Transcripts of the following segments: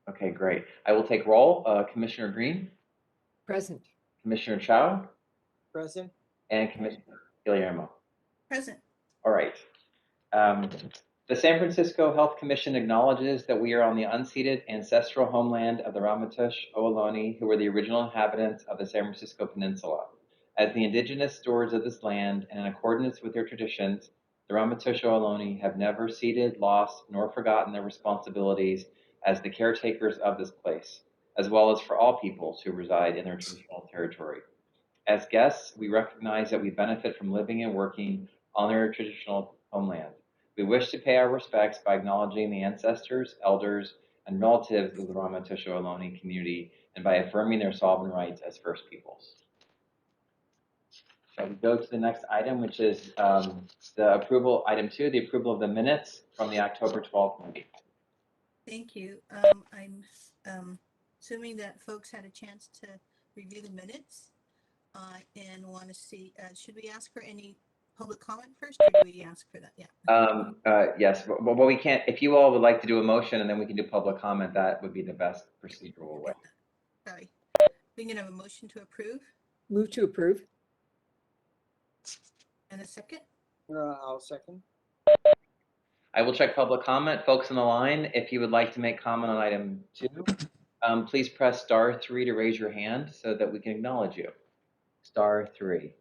Okay, great. I will take roll. Commissioner Green, Present. Commissioner Chow, Present. and Commissioner Guillermo. Present. All right. The San Francisco Health Commission acknowledges that we are on the unceded ancestral homeland of the Ramaytush Ohlone, who were the original inhabitants of the San Francisco Peninsula. As the indigenous stewards of this land, and in accordance with their traditions, the Ramaytush Ohlone have never ceded, lost, nor forgotten their responsibilities as the caretakers of this place, as well as for all peoples who reside in their traditional territory. As guests, we recognize that we benefit from living and working on their traditional homeland. We wish to pay our respects by acknowledging the ancestors, elders, and relatives of the Ramaytush Ohlone community and by affirming their sovereign rights as First Peoples. So we go to the next item, which is the approval, item 2, the approval of the minutes from the October 12th meeting. Thank you. I'm assuming that folks had a chance to review the minutes and want to see, should we ask for any public comment first, or do we ask for that? Yeah. Yes, but we can't, if you all would like to do a motion and then we can do public comment, that would be the best procedural way. Sorry. We can have a motion to approve Move to approve. and a second. I'll second. I will check public comment. Folks on the line, if you would like to make comment on item 2, please press *3 to raise your hand so that we can acknowledge you. *3.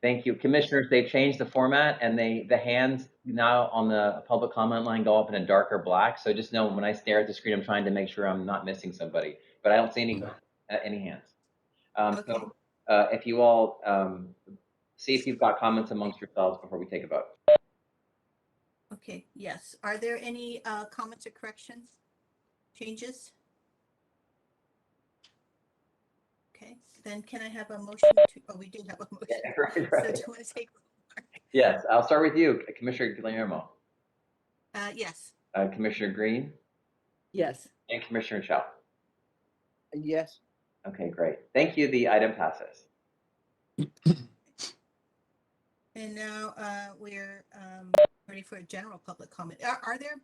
Thank you. Commissioners, they changed the format and the hands now on the public comment line go up in a darker black. So just know when I stare at the screen, I'm trying to make sure I'm not missing somebody, but I don't see any hands. Okay. So if you all see if you've got comments amongst yourselves before we take a vote. Okay, yes. Are there any comments or corrections, changes? Okay, then can I have a motion to, oh, we do have a motion. Yeah, right. So do you want to take? Yes, I'll start with you, Commissioner Guillermo. Yes. Commissioner Green. Yes. And Commissioner Chow. Yes. Okay, great. Thank you. The item passes. And now we're ready for a general public comment. Are there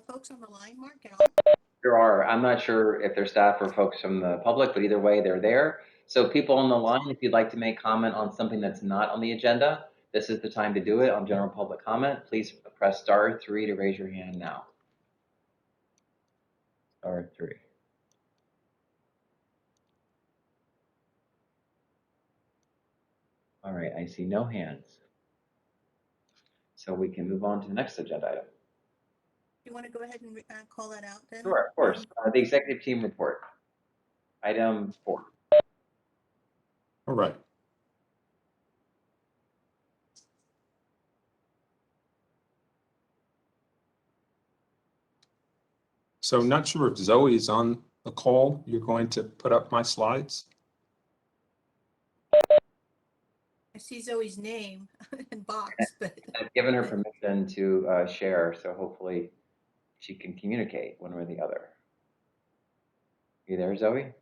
folks on the line, Mark, at all? There are. I'm not sure if they're staff or folks from the public, but either way, they're there. So people on the line, if you'd like to make comment on something that's not on the agenda, this is the time to do it on general public comment. Please press *3 to raise your hand now. *3. All right, I see no hands. So we can move on to the next agenda item. You want to go ahead and call that out then? Sure, of course. The executive team report. Item 4. All right. So not sure if Zoe is on the call. You're going to put up my slides. I see Zoe's name and box, but I've given her permission to share, so hopefully she can communicate one way or the other. You there, Zoe?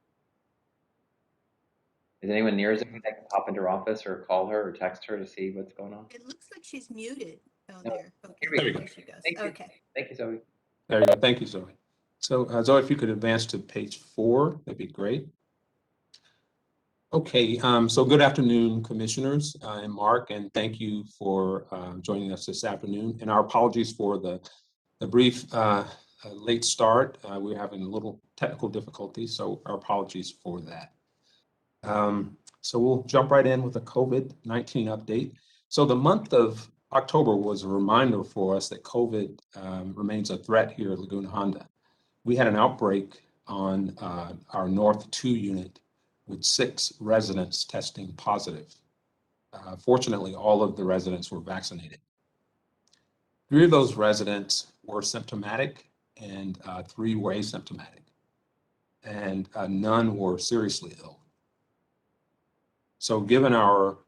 Is anyone near Zoe that can pop into her office or call her or text her to see what's going on? it looks like she's muted. Oh, No. there. Okay. Here we go. There she goes. Thank you. Okay. Thank you, Zoe. There you go. Thank you, Zoe. So Zoe, if you could advance to page 4, that'd be great. Okay, so good afternoon, commissioners and Mark, and thank you for joining us this afternoon. And our apologies for the brief late start. We're having a little technical difficulties, so our apologies for that. So we'll jump right in with a COVID-19 update. So the month of October was a reminder for us that COVID remains a threat here at Laguna Honda. We had an outbreak on our North 2 unit with 6 residents testing positive. Fortunately, all of the residents were vaccinated. 3 of those residents were symptomatic and 3 were asymptomatic, and none were seriously ill. So given our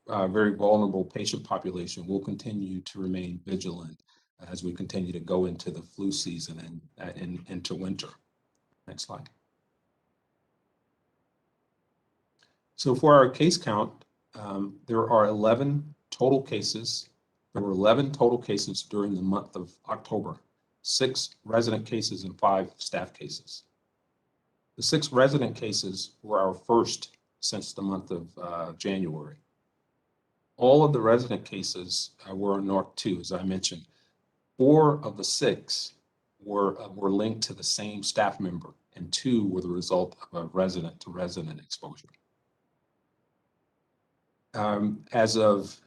very vulnerable patient population, we'll continue to remain vigilant as we continue to go into the flu season and into winter. Next slide. So for our case count, there are 11 total cases There were 11 total cases during the month of October, 6 resident cases and 5 staff cases. The 6 resident cases were our first since the month of January. All of the resident cases were on North 2, as I mentioned. 4 of the 6 were linked to the same staff member, and 2 were the result of a resident-to-resident exposure. As of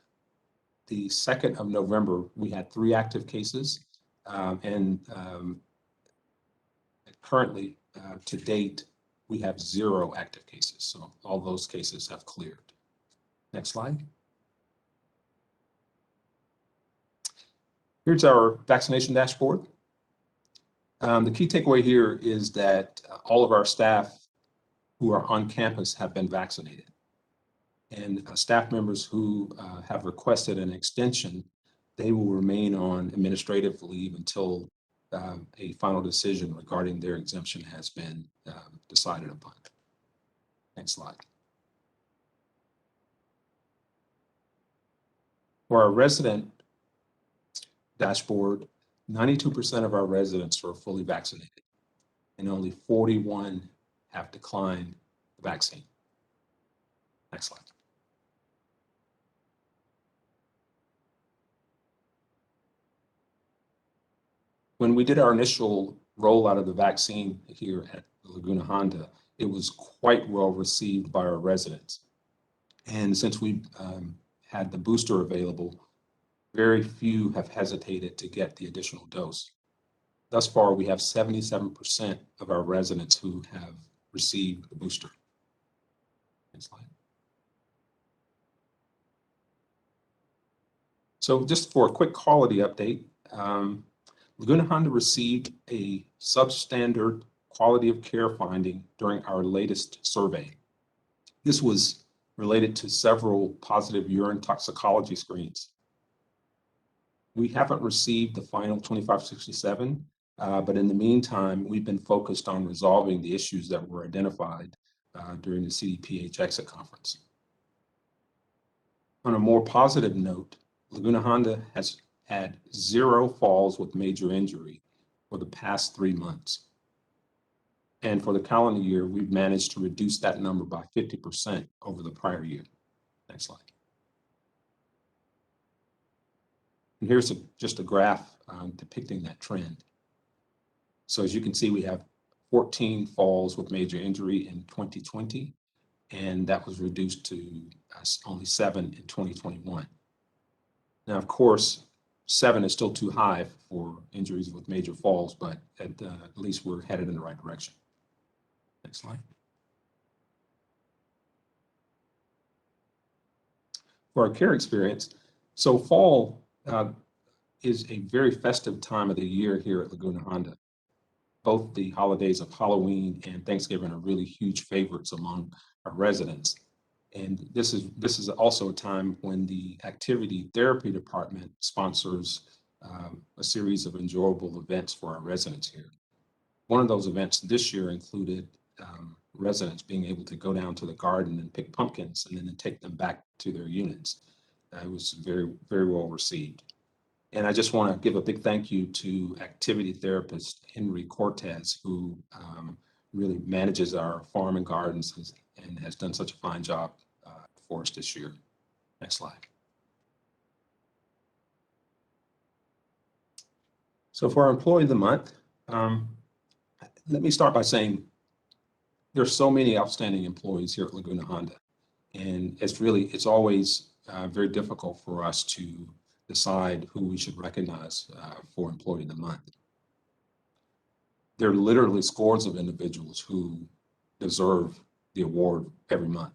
the 2nd of November, we had 3 active cases, and currently, to date, we have 0 active cases. So all those cases have cleared. Next slide. Here's our vaccination dashboard. The key takeaway here is that all of our staff who are on campus have been vaccinated. And staff members who have requested an extension, they will remain on administrative leave until a final decision regarding their exemption has been decided upon. Next slide. For our resident dashboard, 92% of our residents are fully vaccinated, and only 41 have declined the vaccine. Next slide. When we did our initial rollout of the vaccine here at Laguna Honda, it was quite well received by our residents. And since we had the booster available, very few have hesitated to get the additional dose. Thus far, we have 77% of our residents who have received the booster. Next slide. So just for a quick quality update, Laguna Honda received a substandard quality of care finding during our latest survey. This was related to several positive urine toxicology screens. We haven't received the final 2567, but in the meantime, we've been focused on resolving the issues that were identified during the CDPH exit conference. On a more positive note, Laguna Honda has had 0 falls with major injury for the past 3 months. And for the calendar year, we've managed to reduce that number by 50% over the prior year. Next slide. And here's just a graph depicting that trend. So as you can see, we have 14 falls with major injury in 2020, and that was reduced to only 7 in 2021. Now, of course, 7 is still too high for injuries with major falls, but at least we're headed in the right direction. Next slide. For our care experience, so fall is a very festive time of the year here at Laguna Honda. Both the holidays of Halloween and Thanksgiving are really huge favorites among our residents. And this is also a time when the activity therapy department sponsors a series of enjoyable events for our residents here. One of those events this year included residents being able to go down to the garden and pick pumpkins and then take them back to their units. It was very, very well received. And I just want to give a big thank you to activity therapist Henry Cortez, who really manages our farm and gardens and has done such a fine job for us this year. Next slide. So for our employee of the month, let me start by saying there's so many outstanding employees here at Laguna Honda, and it's always very difficult for us to decide who we should recognize for employee of the month. There are literally scores of individuals who deserve the award every month.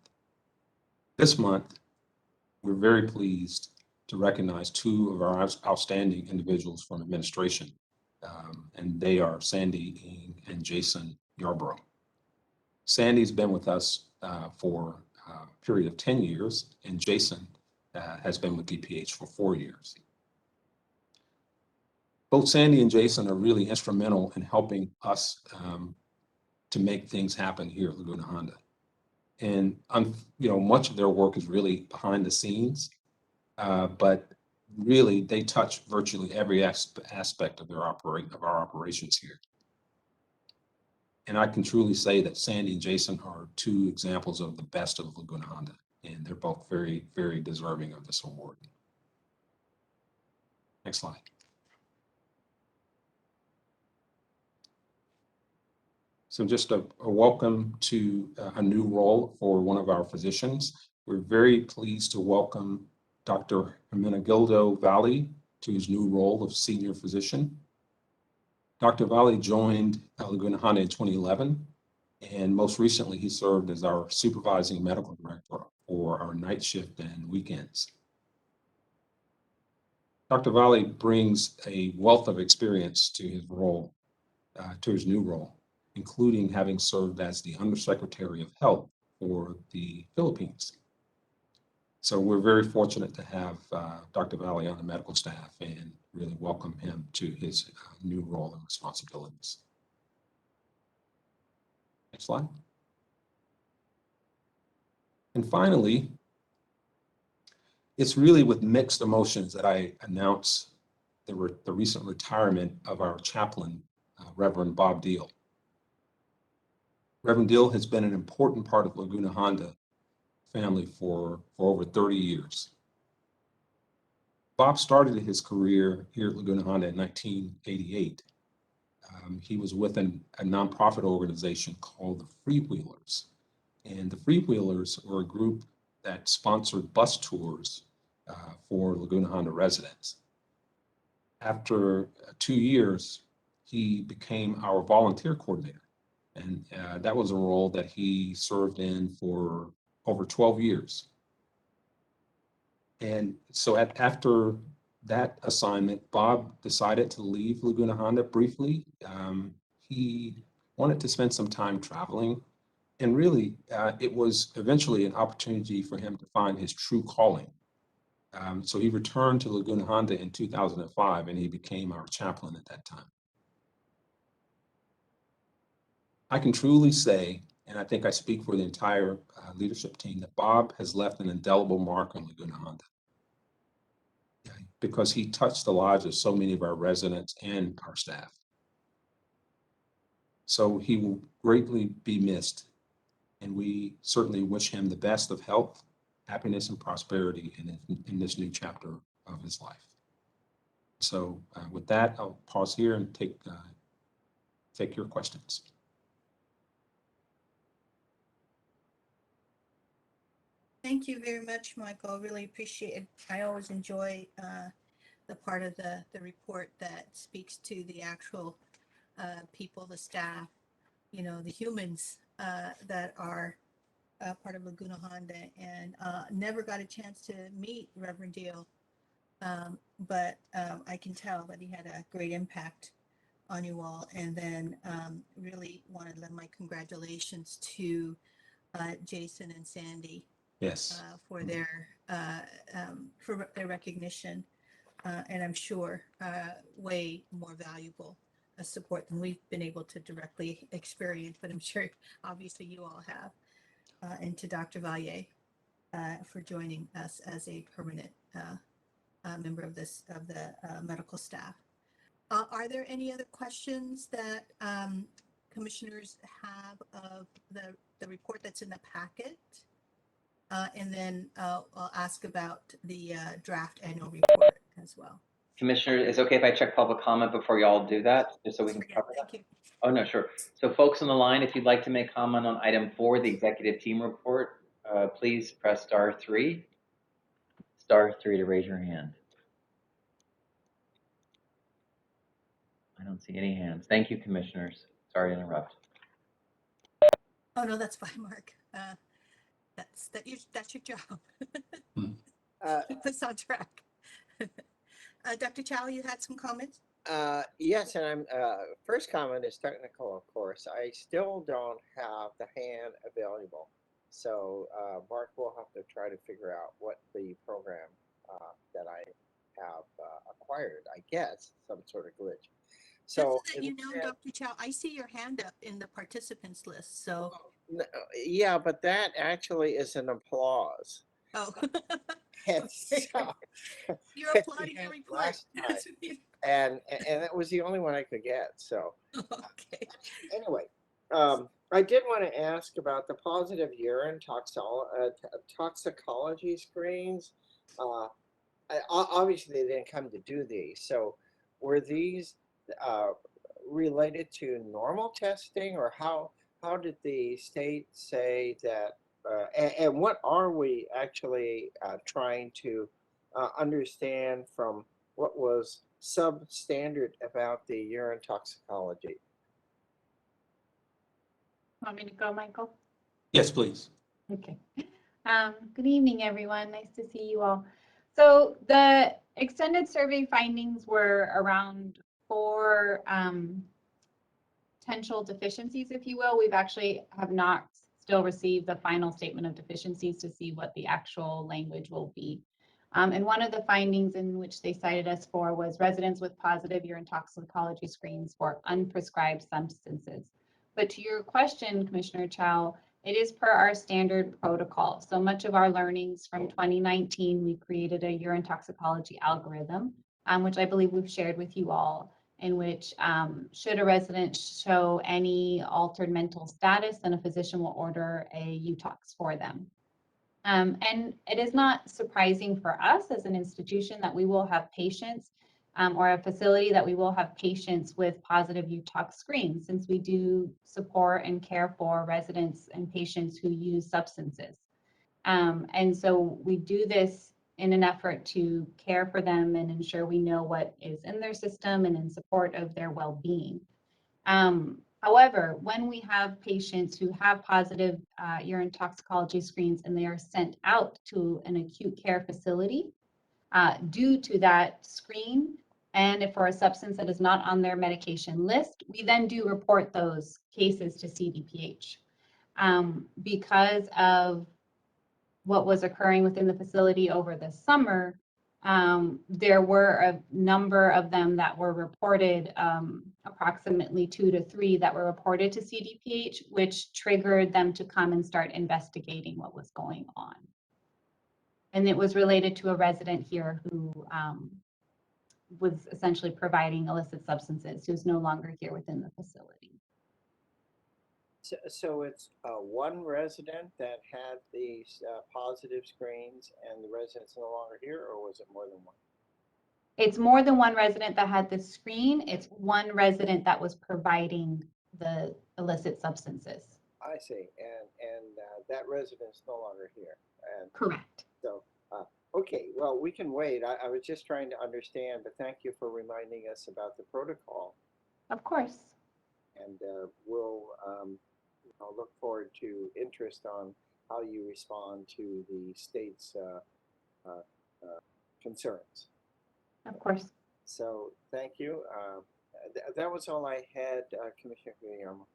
This month, we're very pleased to recognize 2 of our outstanding individuals from administration, and they are Sandy Ng and Jason Yarbrough. Sandy's been with us for a period of 10 years, and Jason has been with DPH for 4 years. Both Sandy and Jason are really instrumental in helping us to make things happen here at Laguna Honda. And much of their work is really behind the scenes, but really, they touch virtually every aspect of our operations here. And I can truly say that Sandy and Jason are two examples of the best of Laguna Honda, and they're both very, very deserving of this award. Next slide. So just a welcome to a new role for one of our physicians. We're very pleased to welcome Dr. Hermenegildo Valley to his new role of senior physician. Dr. Valley joined Laguna Honda in 2011, and most recently he served as our supervising medical director for our night shift and weekends. Dr. Valley brings a wealth of experience to his role, to his new role, including having served as the Undersecretary of Health for the Philippines. So we're very fortunate to have Dr. Valley on the medical staff and really welcome him to his new role and responsibilities. Next slide. And finally, it's really with mixed emotions that I announce the recent retirement of our chaplain, Reverend Bob Deal. Reverend Deal has been an important part of Laguna Honda family for over 30 years. Bob started his career here at Laguna Honda in 1988. He was with a nonprofit organization called the Freewheelers. And the Freewheelers were a group that sponsored bus tours for Laguna Honda residents. After 2 years, he became our volunteer coordinator. And that was a role that he served in for over 12 years. And so after that assignment, Bob decided to leave Laguna Honda briefly. He wanted to spend some time traveling. And really, it was eventually an opportunity for him to find his true calling. So he returned to Laguna Honda in 2005, and he became our chaplain at that time. I can truly say, and I think I speak for the entire leadership team, that Bob has left an indelible mark on Laguna Honda, because he touched the lives of so many of our residents and our staff. So he will greatly be missed, and we certainly wish him the best of health, happiness, and prosperity in this new chapter of his life. So with that, I'll pause here and take your questions. Thank you very much, Michael. Really appreciate it. I always enjoy the part of the report that speaks to the actual people, the staff, you know, the humans that are part of Laguna Honda, and never got a chance to meet Reverend Deal, but I can tell that he had a great impact on you all. And then really want to lend my congratulations to Jason and Sandy. Yes. For their recognition, and I'm sure way more valuable support than we've been able to directly experience, but I'm sure obviously you all have. And to Dr. Valley for joining us as a permanent member of the medical staff. Are there any other questions that commissioners have of the report that's in the packet? And then I'll ask about the draft annual report as well. Commissioner, is it okay if I check public comment before y'all do that, just so we can cover that? Thank you. Oh, no, sure. So folks on the line, if you'd like to make comment on item 4, the executive team report, please press *3. *3 to raise your hand. I don't see any hands. Thank you, commissioners. Sorry to interrupt. Oh, no, that's fine, Mark. That's your job. Keep us on track. Dr. Chow, you had some comments? Yes, and I'm first comment is technical, of course. I still don't have the hand available, so Mark will have to try to figure out what the program that I have acquired. I guess some sort of glitch. So just so that you know, Dr. Chow, I see your hand up in the participants list. So yeah, but that actually is an applause. Oh. And Okay. so, You're applauding your report. last time. and that was the only one I could get. So Okay. anyway, I did want to ask about the positive urine toxicology screens. Obviously, they didn't come to do these. So were these related to normal testing, or how did the state say that? And what are we actually trying to understand from what was substandard about the urine toxicology? Want me to go, Michael? Yes, please. Okay. Good evening, everyone. Nice to see you all. So the extended survey findings were around 4 potential deficiencies, if you will. We've actually have not still received the final statement of deficiencies to see what the actual language will be. And one of the findings in which they cited us for was residents with positive urine toxicology screens for unprescribed substances. But to your question, Commissioner Chow, it is per our standard protocol. So much of our learnings from 2019, we created a urine toxicology algorithm, which I believe we've shared with you all, in which should a resident show any altered mental status, then a physician will order a UTOX for them. And it is not surprising for us as an institution that we will have patients or a facility that we will have patients with positive UTOX screens, since we do support and care for residents and patients who use substances. And so we do this in an effort to care for them and ensure we know what is in their system and in support of their well-being. However, when we have patients who have positive urine toxicology screens and they are sent out to an acute care facility due to that screen, and if for a substance that is not on their medication list, we then do report those cases to CDPH. Because of what was occurring within the facility over the summer, there were a number of them that were reported, approximately 2 to 3 that were reported to CDPH, which triggered them to come and start investigating what was going on. And it was related to a resident here who was essentially providing illicit substances, who's no longer here within the facility. So it's one resident that had these positive screens, and the resident's no longer here, or was it more than one? It's more than one resident that had the screen. It's one resident that was providing the illicit substances. I see, and that resident's no longer here. And Correct. so, okay, well, we can wait. I was just trying to understand, but thank you for reminding us about the protocol. Of course. And we'll look forward to interest on how you respond to the state's concerns. Of course. So thank you. That was all I had, Commissioner Guillermo.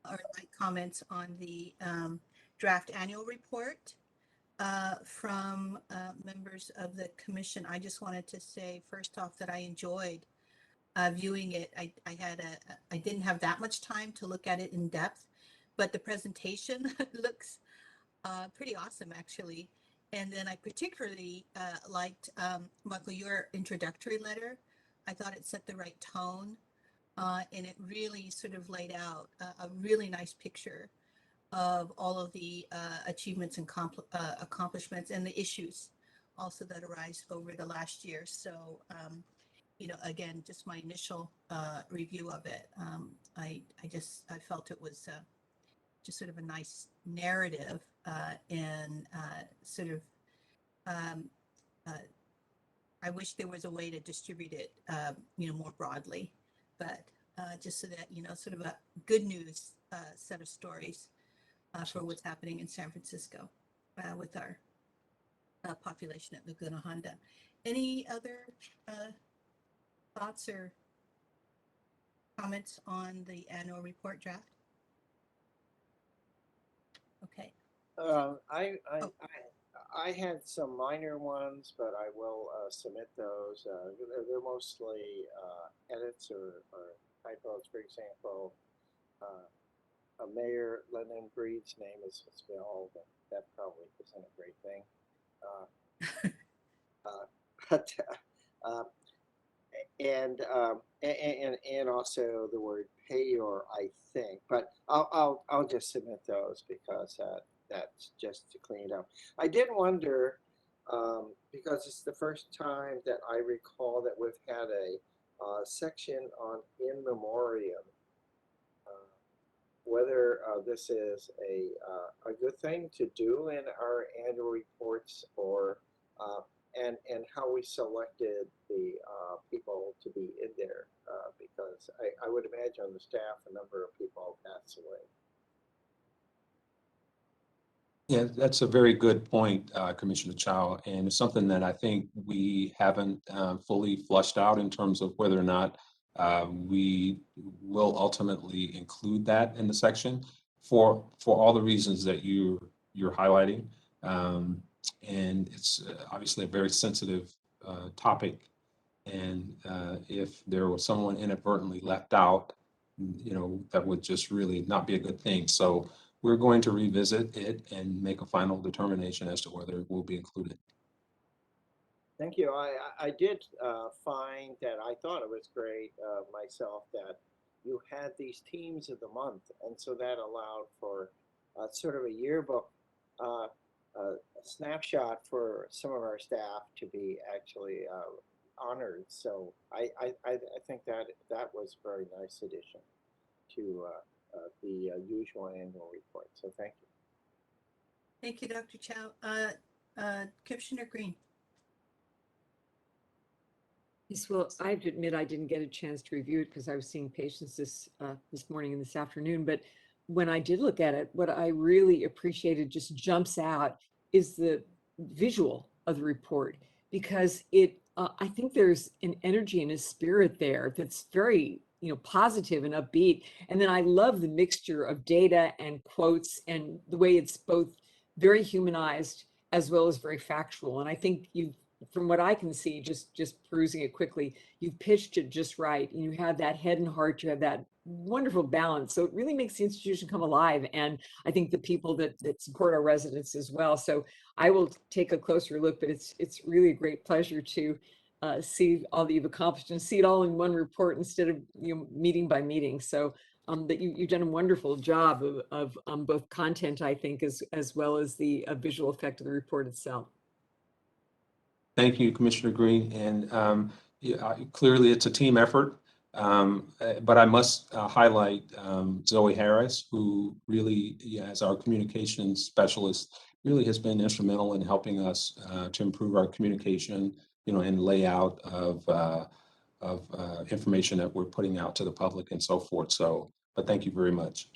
Or like comments on the draft annual report from members of the commission. I just wanted to say first off that I enjoyed viewing it. I didn't have that much time to look at it in depth, but the presentation looks pretty awesome actually. And then I particularly liked, Michael, your introductory letter. I thought it set the right tone. And it really sort of laid out a really nice picture of all of the achievements and accomplishments and the issues also that arise over the last year. So, again, just my initial review of it, I felt it was just sort of a nice narrative and sort of, I wish there was a way to distribute it, more broadly. But just so that, sort of a good news set of stories for what's happening in San Francisco with our population at Laguna Honda. Any other thoughts or comments on the annual report draft? Okay. I had some minor ones, but I will submit those. They're mostly edits or typos. For example, Mayor Lennon Breed's name is spelled, and that probably isn't a great thing. But and also the word payor, I think. But I'll just submit those because that's just to clean it up. I did wonder because it's the first time that I recall that we've had a section on in memoriam. Whether this is a good thing to do in our annual reports, or and how we selected the people to be in there, because I would imagine on the staff a number of people pass away. Yeah, that's a very good point, Commissioner Chow, and it's something that I think we haven't fully flushed out in terms of whether or not we will ultimately include that in the section for all the reasons that you're highlighting. And it's obviously a very sensitive topic. And if there was someone inadvertently left out, that would just really not be a good thing. So we're going to revisit it and make a final determination as to whether it will be included. Thank you. I did find that I thought it was great myself that you had these teams of the month, and so that allowed for sort of a yearbook a snapshot for some of our staff to be actually honored. So I think that was a very nice addition to the usual annual report. So thank you. Thank you, Dr. Chow. Commissioner Green. Yes, well, I have to admit I didn't get a chance to review it because I was seeing patients this morning and this afternoon. But when I did look at it, what I really appreciated just jumps out is the visual of the report, because I think there's an energy and a spirit there that's very positive and upbeat. And then I love the mixture of data and quotes and the way it's both very humanized as well as very factual. And I think from what I can see, just perusing it quickly, you've pitched it just right. And you have that head and heart, you have that wonderful balance. So it really makes the institution come alive. And I think the people that support our residents as well. So I will take a closer look, but it's really a great pleasure to see all that you've accomplished and see it all in one report instead of meeting by meeting. So that you've done a wonderful job of both content, I think, as well as the visual effect of the report itself. Thank you, Commissioner Green. And clearly it's a team effort, but I must highlight Zoe Harris, who really, as our communications specialist, really has been instrumental in helping us to improve our communication, and layout of information that we're putting out to the public and so forth. So, but thank you very much.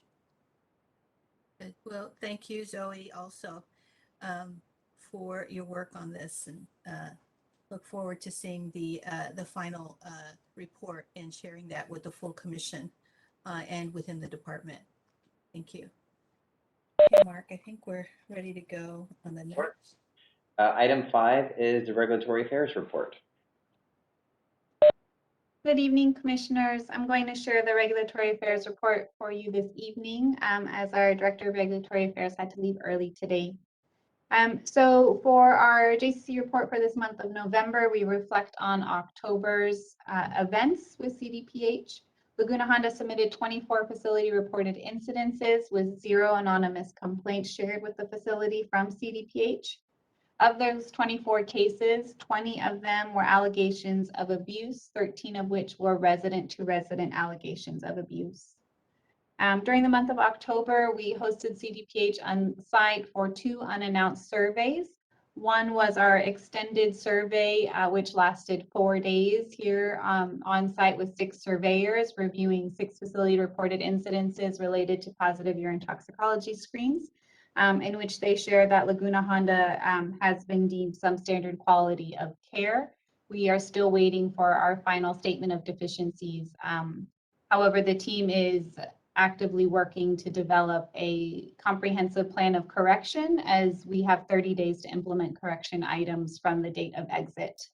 Good. Well, thank you, Zoe, also for your work on this, and look forward to seeing the final report and sharing that with the full commission and within the department. Thank you. Okay, Mark, I think we're ready to go on the next. Item 5 is the Regulatory Affairs Report. Good evening, Commissioners. I'm going to share the Regulatory Affairs Report for you this evening, as our Director of Regulatory Affairs had to leave early today. So for our JCC report for this month of November, we reflect on October's events with CDPH. Laguna Honda submitted 24 facility reported incidences with 0 anonymous complaints shared with the facility from CDPH. Of those 24 cases, 20 of them were allegations of abuse, 13 of which were resident-to-resident allegations of abuse. During the month of October, we hosted CDPH on site for 2 unannounced surveys. One was our extended survey, which lasted 4 days here on site with 6 surveyors reviewing 6 facility reported incidences related to positive urine toxicology screens, in which they share that Laguna Honda has been deemed substandard quality of care. We are still waiting for our final statement of deficiencies. However, the team is actively working to develop a comprehensive plan of correction, as we have 30 days to implement correction items from the date of exit.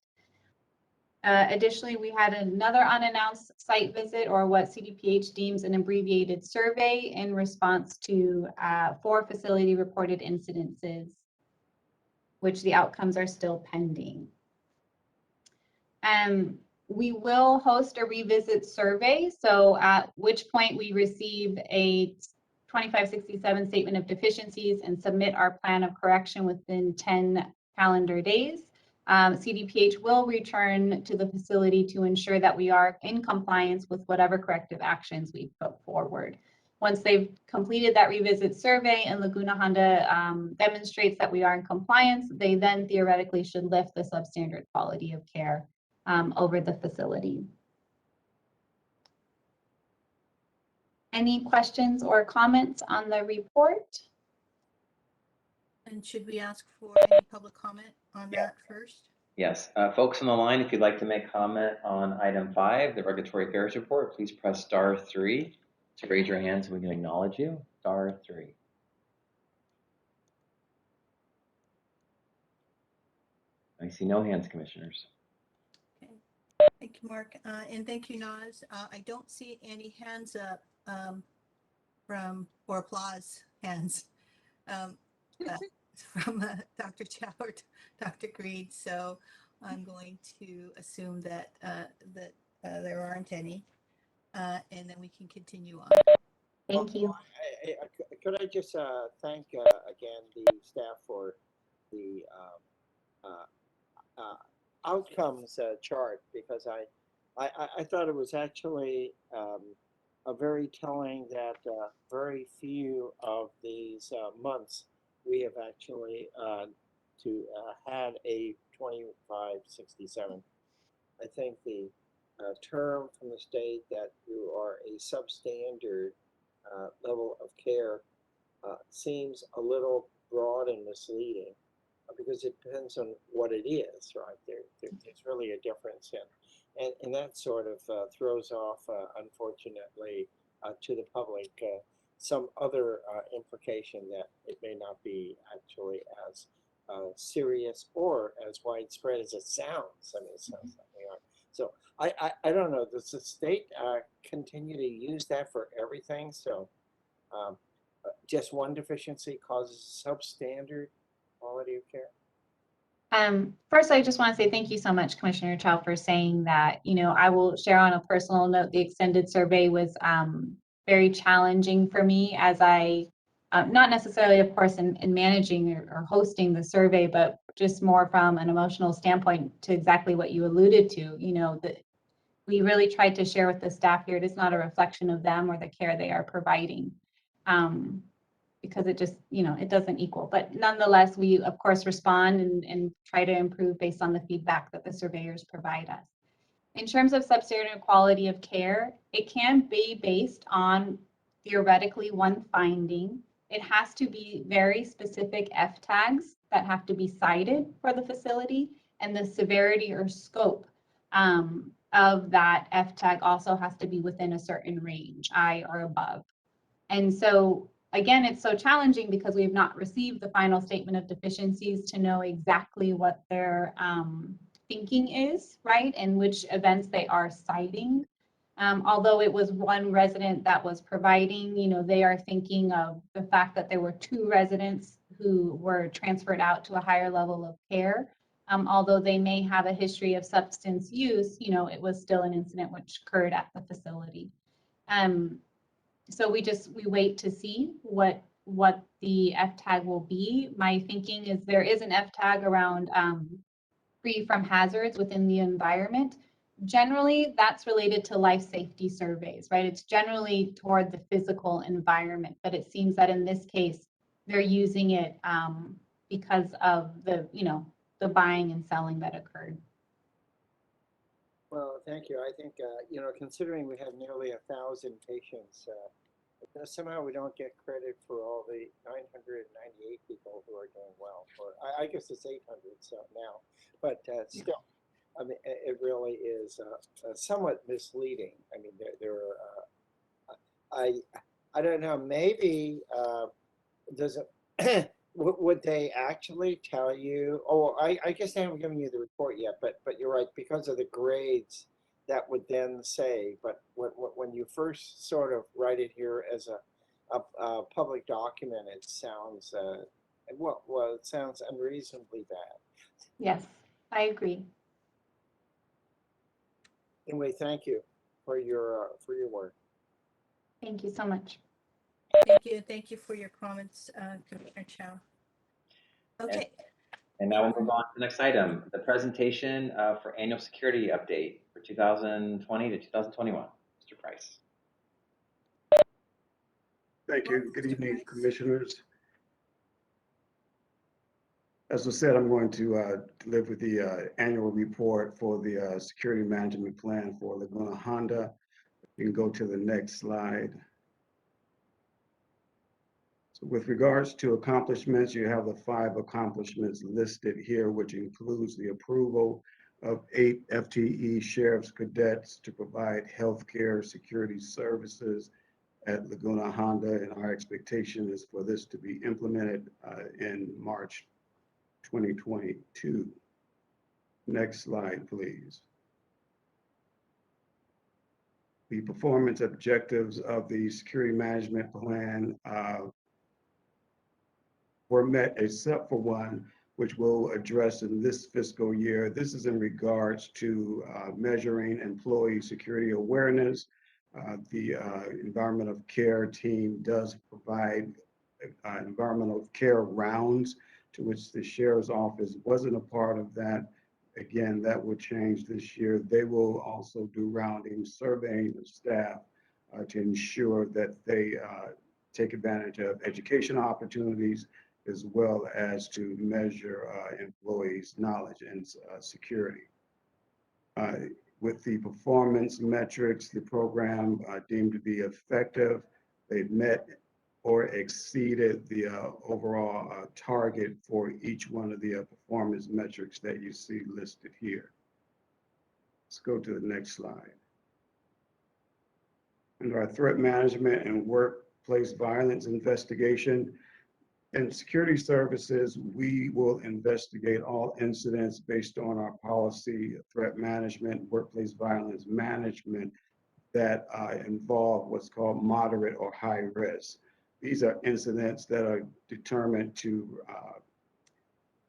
Additionally, we had another unannounced site visit, or what CDPH deems an abbreviated survey, in response to 4 facility reported incidences, which the outcomes are still pending. We will host a revisit survey, so at which point we receive a 2567 statement of deficiencies and submit our plan of correction within 10 calendar days. CDPH will return to the facility to ensure that we are in compliance with whatever corrective actions we put forward. Once they've completed that revisit survey and Laguna Honda demonstrates that we are in compliance, they then theoretically should lift the substandard quality of care over the facility. Any questions or comments on the report? And should we ask for any public comment on that first? Yes, folks on the line, if you'd like to make comment on item 5, the regulatory affairs report, please press *3 to raise your hand so we can acknowledge you. *3. I see no hands, commissioners. Okay. Thank you, Mark. And thank you, Naz. I don't see any hands up or applause hands from Dr. Chow or Dr. Greed. So I'm going to assume that there aren't any, and then we can continue on. Thank you. Could I just thank again the staff for the outcomes chart, because I thought it was actually a very telling that very few of these months we have actually had a 2567. I think the term from the state that you are a substandard level of care seems a little broad and misleading, because it depends on what it is, right? There's really a difference, and that sort of throws off, unfortunately, to the public some other implication that it may not be actually as serious or as widespread as it sounds. I mean, it sounds like we are. So I don't know. Does the state continue to use that for everything? So just one deficiency causes substandard quality of care? First, I just want to say thank you so much, Commissioner Chow, for saying that. I will share on a personal note, the extended survey was very challenging for me, as I, not necessarily, of course, in managing or hosting the survey, but just more from an emotional standpoint, to exactly what you alluded to. That we really tried to share with the staff here, it is not a reflection of them or the care they are providing. Because it just, it doesn't equal. But nonetheless, we of course respond and try to improve based on the feedback that the surveyors provide us. In terms of substandard quality of care, it can be based on theoretically one finding. It has to be very specific F tags that have to be cited for the facility, and the severity or scope of that F tag also has to be within a certain range, I or above. And so again, it's so challenging because we have not received the final statement of deficiencies to know exactly what their thinking is, right, and which events they are citing. Although it was one resident that was providing, they are thinking of the fact that there were 2 residents who were transferred out to a higher level of care. Although they may have a history of substance use, it was still an incident which occurred at the facility. So we wait to see what the F tag will be. My thinking is there is an F tag around free from hazards within the environment. Generally, that's related to life safety surveys, right? It's generally toward the physical environment, but it seems that in this case, they're using it because of the buying and selling that occurred. Well, thank you. I think, considering we have nearly 1,000 patients, somehow we don't get credit for all the 998 people who are doing well. Or I guess it's 800 so now, but still, I mean, it really is somewhat misleading. I mean, I don't know, maybe, does it, would they actually tell you, oh, I guess they haven't given you the report yet, but you're right, because of the grades, that would then say, but when you first sort of write it here as a public document, it sounds, well, it sounds unreasonably bad. Yes, I agree. Anyway, thank you for your work. Thank you so much. Thank you. Thank you for your comments, Commissioner Chow. Okay. And now we'll move on to the next item, the presentation for annual security update for 2020 to 2021. Mr. Price. Thank you. Good Mr. evening, Price. commissioners. As I said, I'm going to deliver the annual report for the security management plan for Laguna Honda. You can go to the next slide. So with regards to accomplishments, you have the 5 accomplishments listed here, which includes the approval of 8 FTE sheriff's cadets to provide healthcare security services at Laguna Honda, and our expectation is for this to be implemented in March 2022. Next slide, please. The performance objectives of the security management plan were met except for one, which we'll address in this fiscal year. This is in regards to measuring employee security awareness. The environment of care team does provide environmental care rounds, to which the sheriff's office wasn't a part of that. Again, that will change this year. They will also do rounding, surveying the staff to ensure that they take advantage of education opportunities, as well as to measure employees' knowledge and security. With the performance metrics, the program deemed to be effective. They've met or exceeded the overall target for each one of the performance metrics that you see listed here. Let's go to the next slide. Under our threat management and workplace violence investigation, in security services, we will investigate all incidents based on our policy, threat management, workplace violence management that involve what's called moderate or high risk. These are incidents that are determined to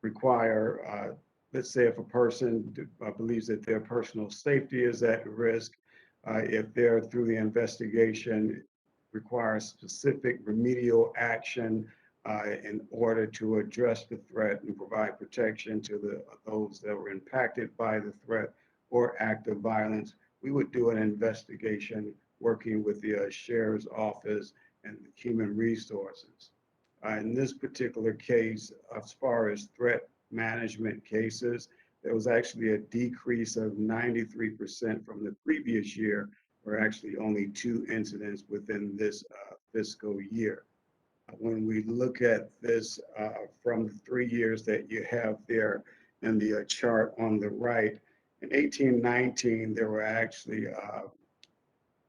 require, let's say if a person believes that their personal safety is at risk, if they're through the investigation, requires specific remedial action in order to address the threat and provide protection to those that were impacted by the threat or act of violence. We would do an investigation working with the sheriff's office and human resources. In this particular case, as far as threat management cases, there was actually a decrease of 93% from the previous year, or actually only 2 incidents within this fiscal year. When we look at this from the 3 years that you have there in the chart on the right, in 18-19, there were actually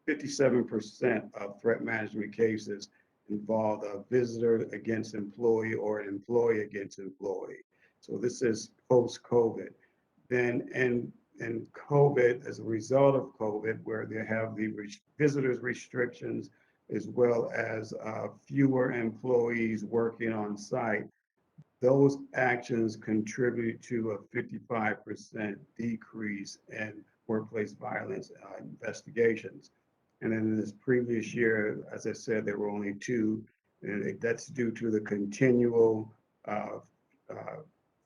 57% of threat management cases involved a visitor against employee or an employee against employee. So this is post-COVID. Then in COVID, as a result of COVID, where they have the visitors restrictions, as well as fewer employees working on site, those actions contribute to a 55% decrease in workplace violence investigations. And then in this previous year, as I said, there were only 2, and that's due to the continual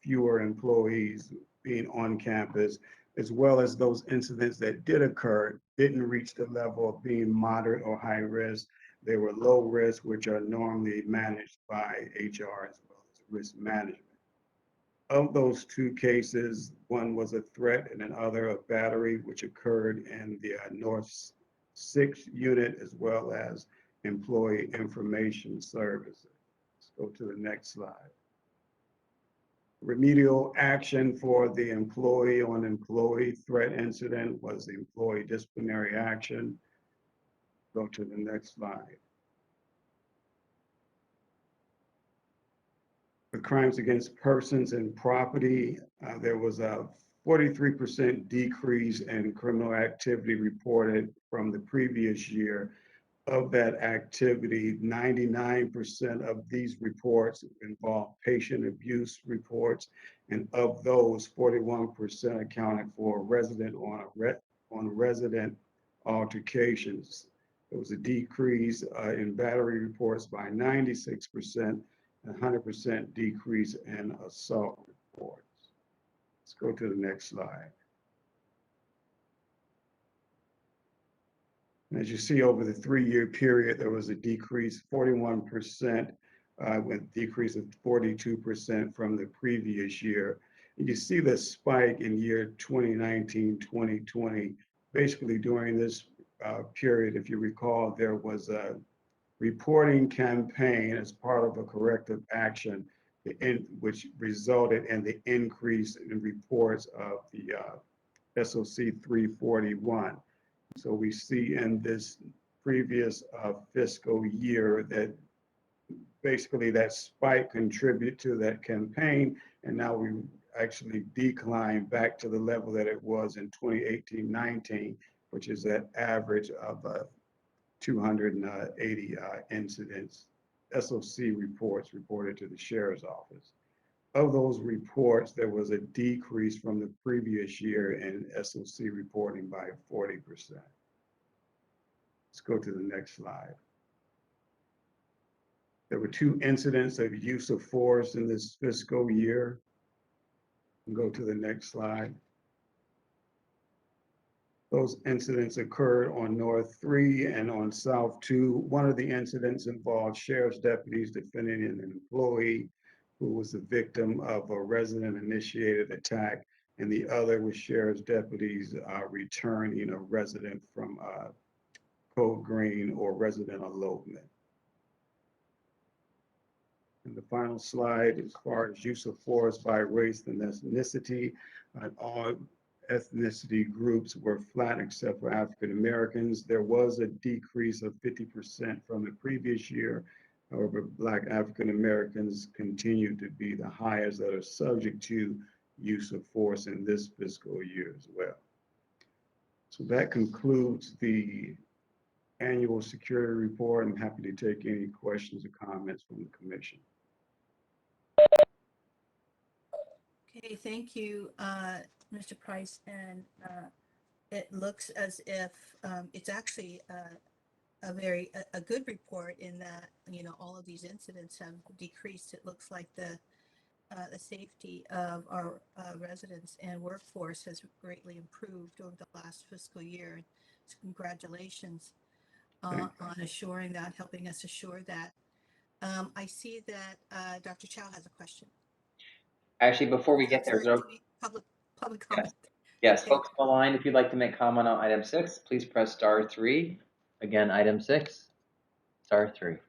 fewer employees being on campus, as well as those incidents that did occur didn't reach the level of being moderate or high risk. They were low risk, which are normally managed by HR as well as risk management. Of those 2 cases, one was a threat and another a battery, which occurred in the North 6 unit, as well as employee information services. Let's go to the next slide. Remedial action for the employee on employee threat incident was the employee disciplinary action. Go to the next slide. crimes against persons and property, there was a 43% decrease in criminal activity reported from the previous year. Of that activity, 99% of these reports involve patient abuse reports, and of those, 41% accounted for resident on resident altercations. There was a decrease in battery reports by 96%, and 100% decrease in assault reports. Let's go to the next slide. And as you see, over the 3-year period, there was a decrease, 41%, with decrease of 42% from the previous year. And you see the spike in year 2019, 2020. Basically, during this period, if you recall, there was a reporting campaign as part of a corrective action, which resulted in the increase in reports of the SOC 341. So we see in this previous fiscal year that basically that spike contributed to that campaign, and now we actually declined back to the level that it was in 2018-19, which is that average of 280 incidents, SOC reports reported to the Sheriff's Office. Of those reports, there was a decrease from the previous year in SOC reporting by 40%. Let's go to the next slide. There were 2 incidents of use of force in this fiscal year. Go to the next slide. Those incidents occurred on North 3 and on South 2. One of the incidents involved sheriff's deputies defending an employee who was the victim of a resident-initiated attack, and the other was sheriff's deputies returning a resident from Code Green or resident elopement. And the final slide, as far as use of force by race and ethnicity, all ethnicity groups were flat except for African Americans. There was a decrease of 50% from the previous year. However, Black African Americans continue to be the highest that are subject to use of force in this fiscal year as well. So that concludes the annual security report. I'm happy to take any questions or comments from the commission. Okay, thank you, Mr. Price. And it looks as if it's actually a good report in that, you know, all of these incidents have decreased. It looks like the safety of our residents and workforce has greatly improved over the last fiscal year. So congratulations on assuring that, helping us assure that. I see that Dr. Chow has a question. Actually, before we get there, Public comment. yes, Okay. folks on the line, if you'd like to make comment on item 6, please press *3. Again, item 6, *3.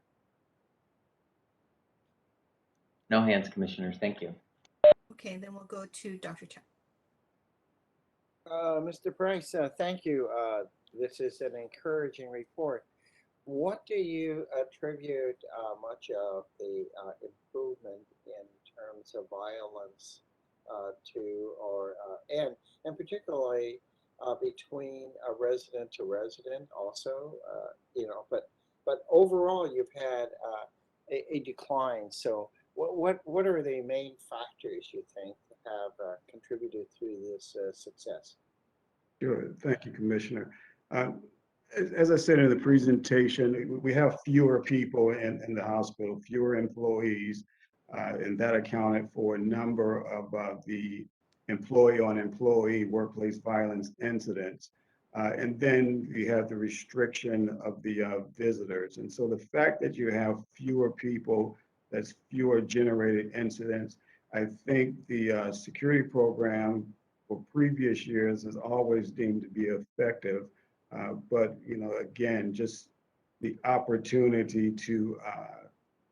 No hands, commissioners. Thank you. Okay, then we'll go to Dr. Chow. Mr. Price, thank you. This is an encouraging report. What do you attribute much of the improvement in terms of violence to, or and particularly between a resident to resident also, you know, but overall you've had a decline. So what are the main factors you think have contributed to this success? Sure, thank you, Commissioner. As I said in the presentation, we have fewer people in the hospital, fewer employees, and that accounted for a number of the employee-on-employee workplace violence incidents. And then we have the restriction of the visitors. And so the fact that you have fewer people, that's fewer generated incidents, I think the security program for previous years is always deemed to be effective. But, you know, again, just the opportunity to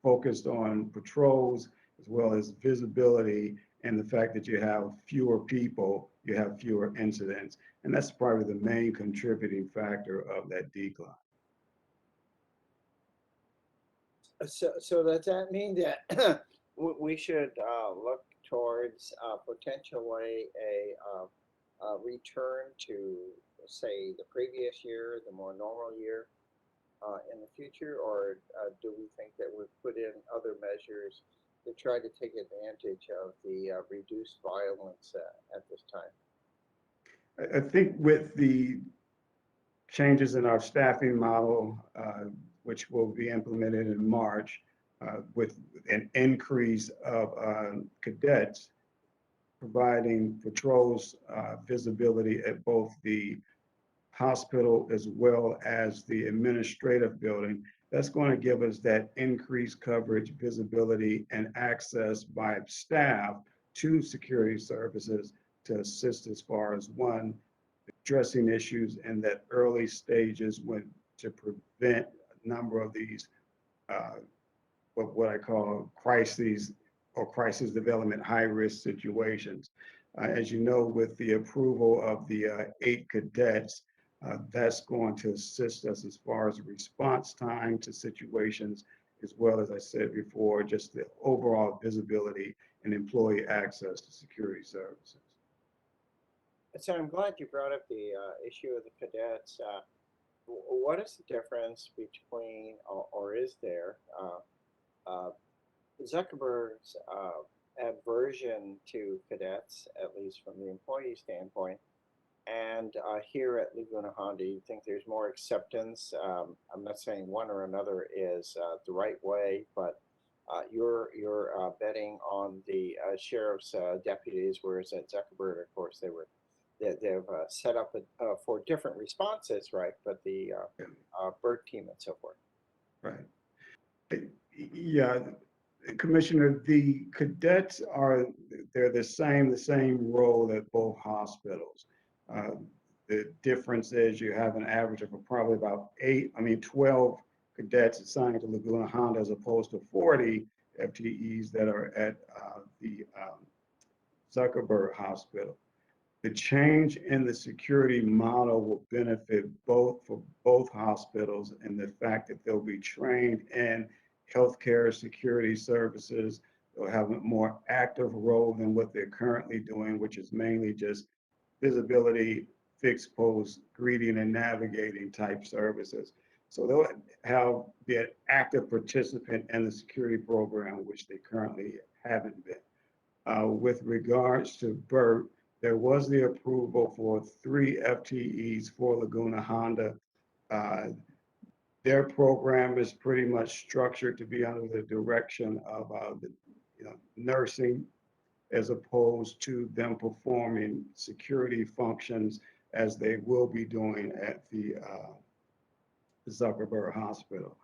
focus on patrols as well as visibility, and the fact that you have fewer people, you have fewer incidents. And that's probably the main contributing factor of that decline. So does that mean that we should look towards potentially a return to, say, the previous year, the more normal year in the future, or do we think that we've put in other measures to try to take advantage of the reduced violence at this time? I think with the changes in our staffing model, which will be implemented in March, with an increase of cadets providing patrols visibility at both the hospital as well as the administrative building. That's going to give us that increased coverage, visibility, and access by staff to security services to assist as far as one, addressing issues in that early stages when to prevent a number of these what I call crises or crisis development high-risk situations. As you know, with the approval of the 8 cadets, that's going to assist us as far as response time to situations, as well as I said before, just the overall visibility and employee access to security services. So I'm glad you brought up the issue of the cadets. What is the difference between, or is there, Zuckerberg's aversion to cadets, at least from the employee standpoint, and here at Laguna Honda, you think there's more acceptance? I'm not saying one or another is the right way, but you're betting on the sheriff's deputies, whereas at Zuckerberg, of course, they've set up for different responses, right? But the BERT team and so forth. Right. Yeah, Commissioner, the cadets they're the same role at both hospitals. The difference is you have an average of probably about 12 cadets assigned to Laguna Honda as opposed to 40 FTEs that are at the Zuckerberg Hospital. The change in the security model will benefit for both hospitals, and the fact that they'll be trained in healthcare security services. They'll have a more active role than what they're currently doing, which is mainly just visibility, fixed post, greeting, and navigating type services. So they'll be an active participant in the security program, which they currently haven't been. With regards to BERT, there was the approval for 3 FTEs for Laguna Honda. Their program is pretty much structured to be under the direction of the nursing, as opposed to them performing security functions as they will be doing at the Zuckerberg Hospital.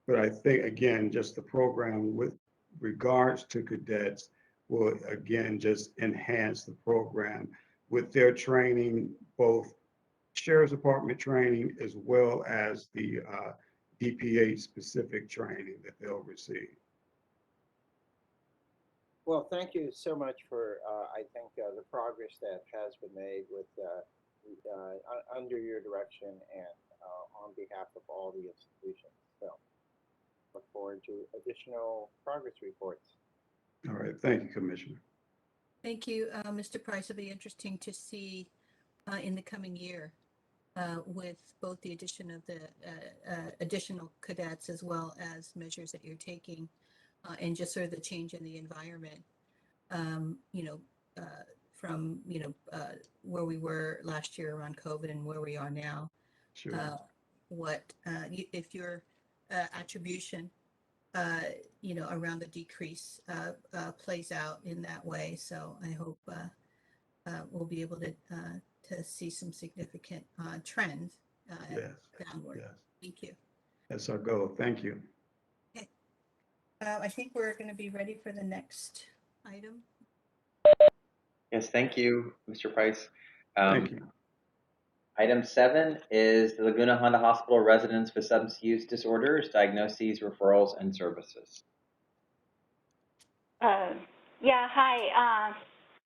But I think, again, just the program with regards to cadets will, again, just enhance the program with their training, both Sheriff's Department training as well as the DPA specific training that they'll receive. Well, thank you so much for, I think, the progress that has been made with under your direction and on behalf of all the institutions. So look forward to additional progress reports. All right, thank you, Commissioner. Thank you, Mr. Price. It'll be interesting to see in the coming year with both the addition of the additional cadets as well as measures that you're taking and just sort of the change in the environment, from, where we were last year around COVID and where we are now. Sure. If your attribution, around the decrease plays out in that way. So I hope we'll be able to see some significant trends Yes. downward. Yes. Thank you. That's our goal. Thank you. Okay. I think we're going to be ready for the next item. Yes, thank you, Mr. Price. Thank you. Item 7 is the Laguna Honda Hospital residents with substance use disorders, diagnoses, referrals, and services. Yeah, hi.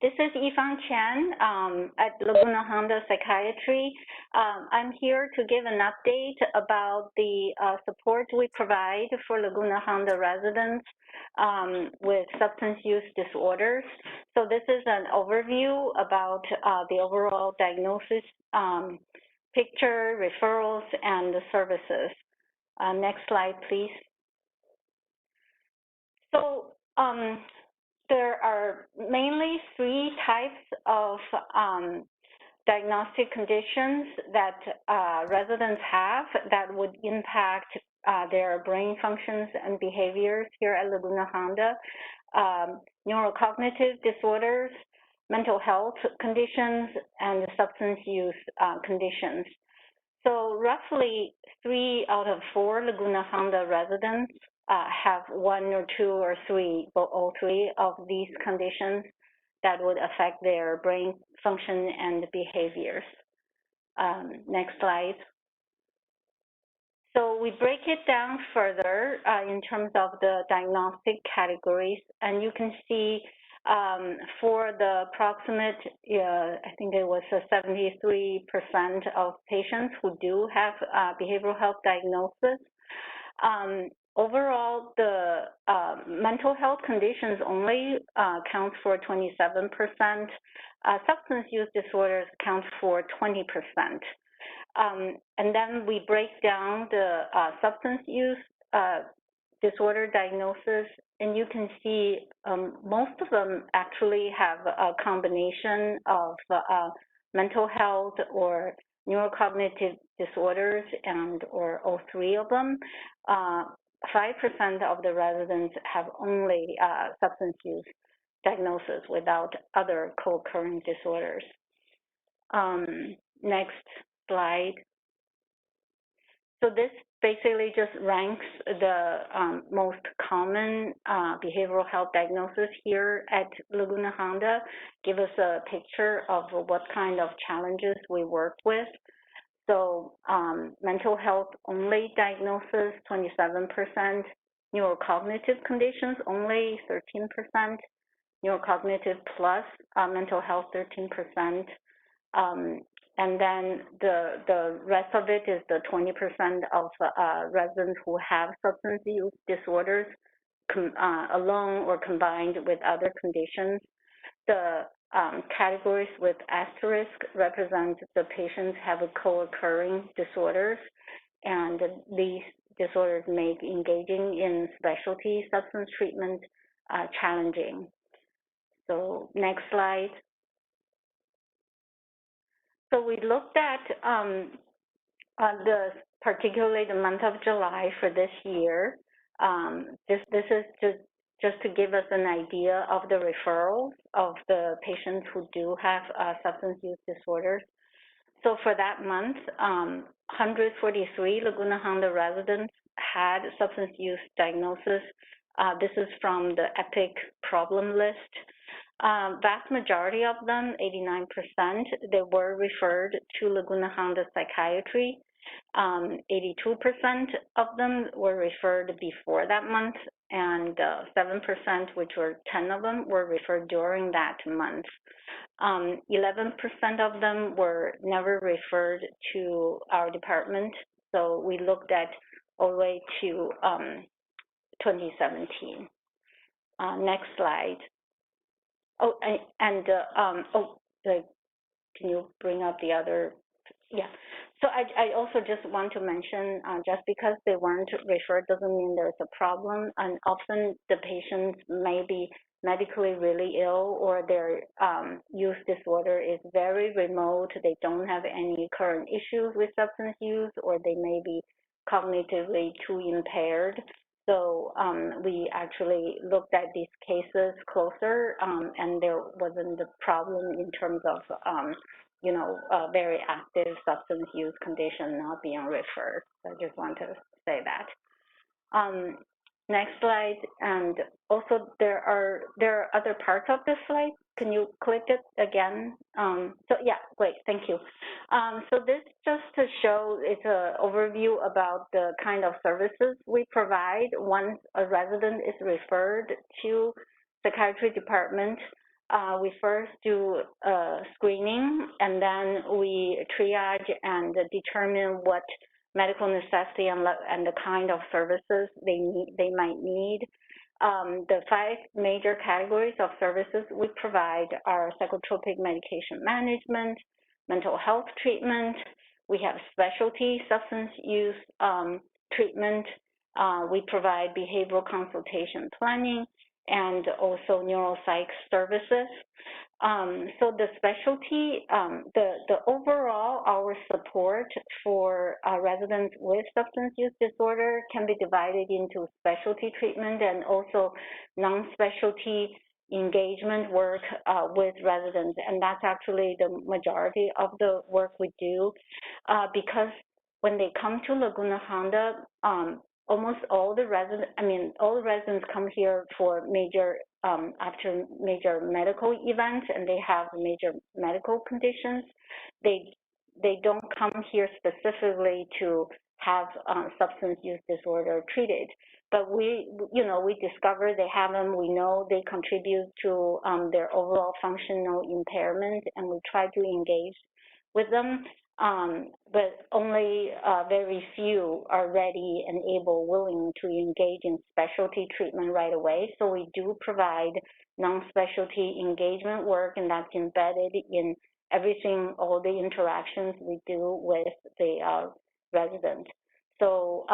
This is Yifang Chen at Laguna Honda Psychiatry. I'm here to give an update about the support we provide for Laguna Honda residents with substance use disorders. So this is an overview about the overall diagnosis, picture, referrals, and the services. Next slide, please. So there are mainly 3 types of diagnostic conditions that residents have that would impact their brain functions and behaviors here at Laguna Honda. Neurocognitive disorders, mental health conditions, and substance use conditions. So roughly 3 out of 4 Laguna Honda residents have 1 or 2 or 3, but all 3 of these conditions that would affect their brain function and behaviors. Next slide. So we break it down further in terms of the diagnostic categories, and you can see for the approximate, I think it was 73% of patients who do have behavioral health diagnosis. Overall, the mental health conditions only count for 27%. Substance use disorders count for 20%. And then we break down the substance use disorder diagnosis, and you can see most of them actually have a combination of mental health or neurocognitive disorders and or all 3 of them. 5% of the residents have only substance use diagnosis without other co-occurring disorders. Next slide. So this basically just ranks the most common behavioral health diagnosis here at Laguna Honda, give us a picture of what kind of challenges we work with. So mental health only diagnosis, 27%, neurocognitive conditions only 13%, neurocognitive plus mental health 13%, and then the rest of it is the 20% of residents who have substance use disorders alone or combined with other conditions. The categories with asterisk represent the patients have co-occurring disorders, and these disorders make engaging in specialty substance treatment challenging. So next slide. So we looked at particularly the month of July for this year. This is just to give us an idea of the referrals of the patients who do have substance use disorders. So for that month, 143 Laguna Honda residents had substance use diagnosis. This is from the EPIC problem list. Vast majority of them, 89%, they were referred to Laguna Honda Psychiatry. 82% of them were referred before that month, and 7%, which were 10 of them, were referred during that month. 11% of them were never referred to our department, so we looked at all the way to 2017. Next slide. Oh, and can you bring up the other? Yeah. So I also just want to mention, just because they weren't referred doesn't mean there's a problem. And often the patients may be medically really ill, or their use disorder is very remote. They don't have any current issues with substance use, or they may be cognitively too impaired. So we actually looked at these cases closer, and there wasn't a problem in terms of, you know, a very active substance use condition not being referred. So I just want to say that. Next slide, and also there are other parts of the slide. Can you click it again? So yeah, great, thank you. So this just to show, it's an overview about the kind of services we provide once a resident is referred to psychiatry department. We first do screening, and then we triage and determine what medical necessity and the kind of services they might need. The 5 major categories of services we provide are psychotropic medication management, mental health treatment. We have specialty substance use treatment. We provide behavioral consultation planning and also neuropsych services. So the specialty, the overall, our support for residents with substance use disorder can be divided into specialty treatment and also non-specialty engagement work with residents. And that's actually the majority of the work we do because when they come to Laguna Honda, almost all the residents come here for major after major medical events, and they have major medical conditions. They don't come here specifically to have substance use disorder treated. But we discover they have them. We know they contribute to their overall functional impairment, and we try to engage with them. But only very few are ready and able, willing to engage in specialty treatment right away. So we do provide non-specialty engagement work, and that's embedded in everything, all the interactions we do with the resident. So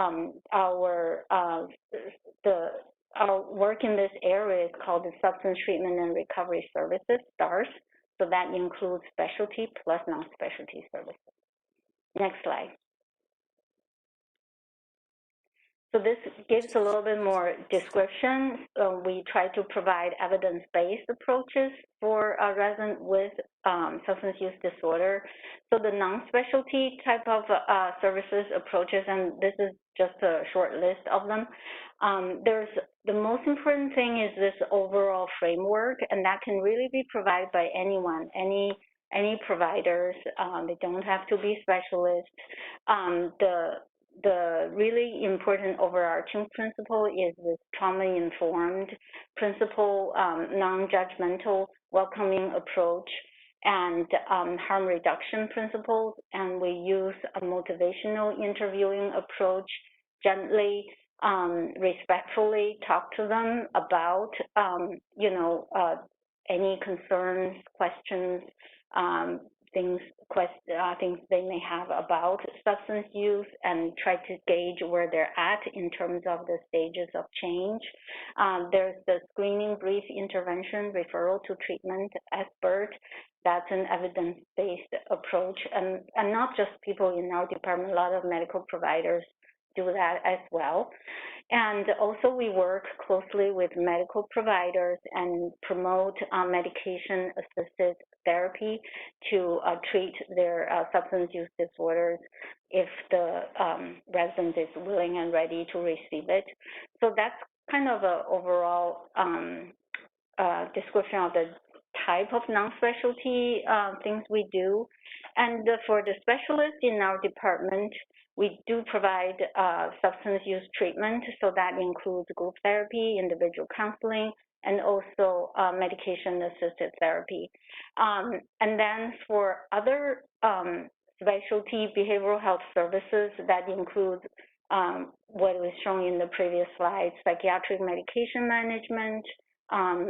our work in this area is called the Substance Treatment and Recovery Services, STARS. So that includes specialty plus non-specialty services. Next slide. So this gives a little bit more description. We try to provide evidence-based approaches for a resident with substance use disorder. So the non-specialty type of services approaches, and this is just a short list of them. The most important thing is this overall framework, and that can really be provided by anyone, any providers. They don't have to be specialists. The really important overarching principle is this trauma-informed principle, non-judgmental, welcoming approach, and harm reduction principles. And we use a motivational interviewing approach, gently, respectfully talk to them about, any concerns, questions, things they may have about substance use, and try to gauge where they're at in terms of the stages of change. There's the screening brief intervention referral to treatment expert. That's an evidence-based approach, and not just people in our department, a lot of medical providers do that as well. And also we work closely with medical providers and promote medication-assisted therapy to treat their substance use disorders if the resident is willing and ready to receive it. So that's kind of an overall description of the type of non-specialty things we do. And for the specialists in our department, we do provide substance use treatment, so that includes group therapy, individual counseling, and also medication-assisted therapy. And then for other specialty behavioral health services, that includes what was shown in the previous slide, psychiatric medication management,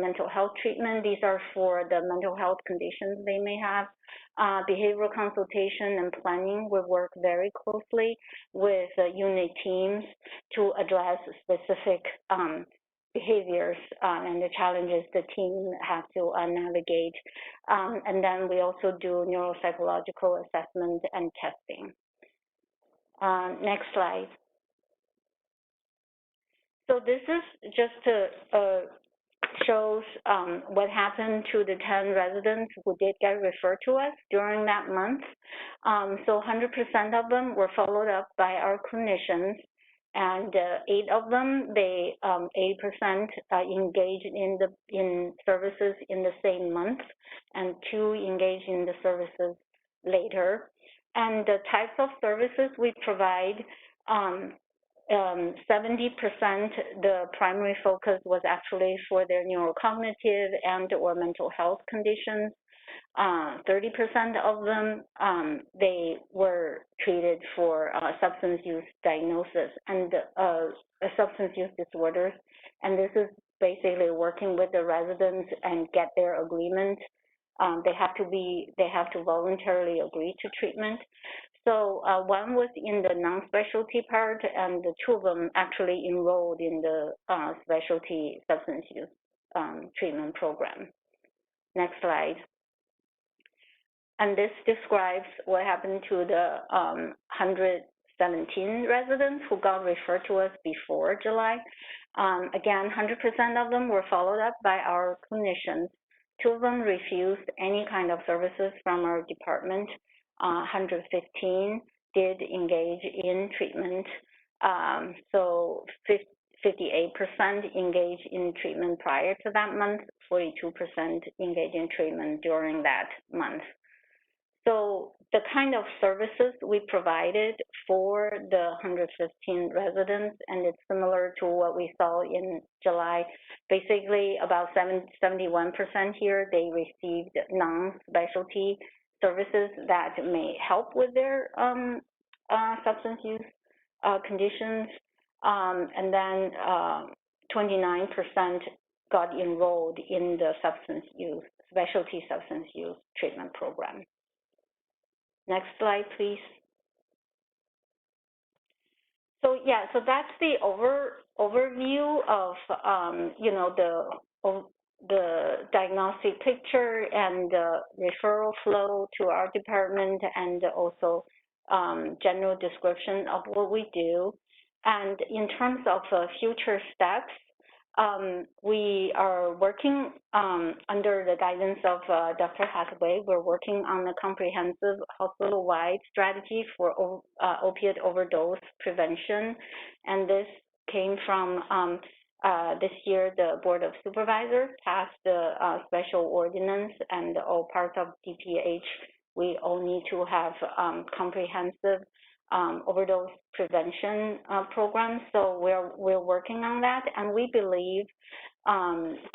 mental health treatment. These are for the mental health conditions they may have. Behavioral consultation and planning, we work very closely with unit teams to address specific behaviors and the challenges the team has to navigate. And then we also do neuropsychological assessment and testing. Next slide. So this is just to shows what happened to the 10 residents who did get referred to us during that month. So 100% of them were followed up by our clinicians, and 8 of them, 80% engaged in services in the same month, and 2 engaged in the services later. And the types of services we provide, 70%, the primary focus was actually for their neurocognitive and or mental health conditions. 30% of them, they were treated for substance use diagnosis and substance use disorders. And this is basically working with the residents and get their agreement. They have to voluntarily agree to treatment. So one was in the non-specialty part, and the two of them actually enrolled in the specialty substance use treatment program. Next slide. And this describes what happened to the 117 residents who got referred to us before July. Again, 100% of them were followed up by our clinicians. 2 of them refused any kind of services from our department. 115 did engage in treatment. So 58% engaged in treatment prior to that month, 42% engaged in treatment during that month. So the kind of services we provided for the 115 residents, and it's similar to what we saw in July. Basically, about 71% here, they received non-specialty services that may help with their substance use conditions. And then 29% got enrolled in the specialty substance use treatment program. Next slide, please. So yeah, so that's the overview of you know, the diagnostic picture and the referral flow to our department, and also general description of what we do. And in terms of future steps, we are working under the guidance of Dr. Hathaway. We're working on a comprehensive hospital-wide strategy for opiate overdose prevention. And this came from this year, the Board of Supervisors passed the special ordinance, and all parts of DPH, we all need to have comprehensive overdose prevention programs. So we're working on that, and we believe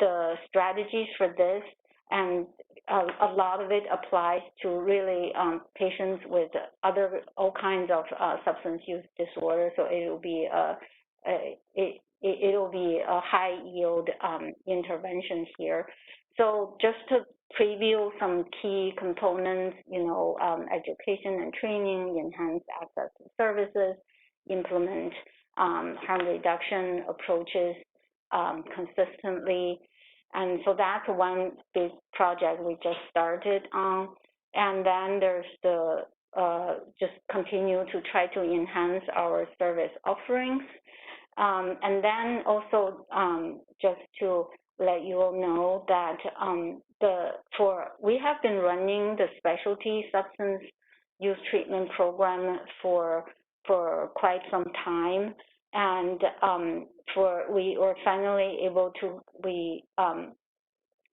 the strategies for this, and a lot of it applies to really patients with all kinds of substance use disorders. So it will be it'll be a high yield intervention here. So just to preview some key components, you know, education and training, enhance access to services, implement harm reduction approaches consistently. And so that's one big project we just started on. And then there's the just continue to try to enhance our service offerings. And then also just to let you all know that we have been running the specialty substance use treatment program for quite some time, and we were finally able to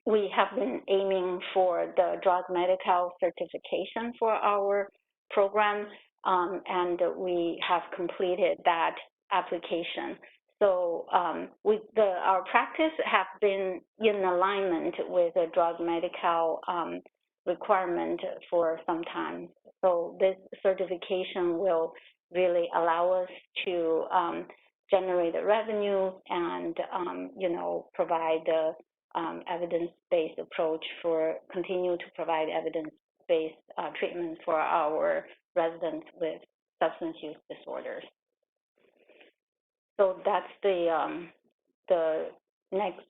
we have been aiming for the drug medical certification for our program, and we have completed that application. So our practice have been in alignment with the drug medical requirement for some time. So this certification will really allow us to generate the revenue and you know, provide the evidence-based approach continue to provide evidence-based treatment for our residents with substance use disorders. So that's the next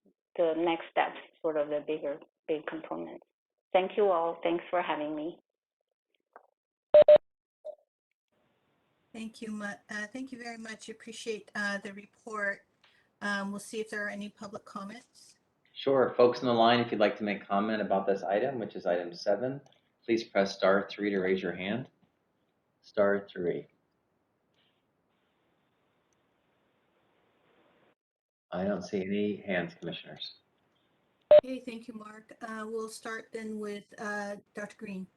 steps, sort of the big components. Thank you all. Thanks for having me. Thank you very much. Appreciate the report. We'll see if there are any public comments. Sure. Folks on the line, if you'd like to make comment about this item, which is item 7, please press *3 to raise your hand. *3. I don't see any hands, commissioners. Okay, thank you, Mark. We'll start then with Dr. Green.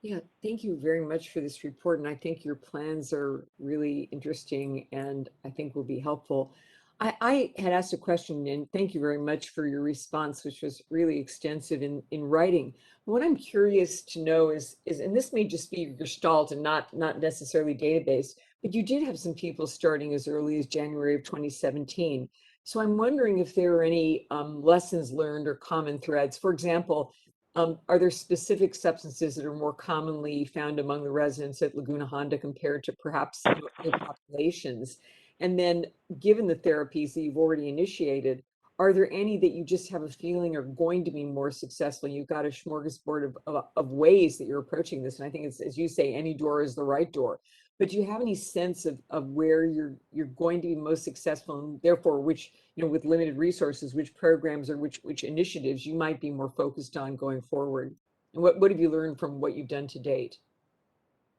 Yeah, thank you very much for this report. And I think your plans are really interesting and I think will be helpful. I had asked a question, and thank you very much for your response, which was really extensive in writing. What I'm curious to know is, and this may just be Gestalt and not necessarily database, but you did have some people starting as early as January of 2017. So I'm wondering if there are any lessons learned or common threads. For example, are there specific substances that are more commonly found among the residents at Laguna Honda compared to perhaps other populations? And then, given the therapies that you've already initiated, are there any that you just have a feeling are going to be more successful? You've got a smorgasbord of ways that you're approaching this. And I think it's, as you say, any door is the right door. But do you have any sense of where you're going to be most successful, and therefore which, with limited resources, which programs or which initiatives you might be more focused on going forward? And what have you learned from what you've done to date?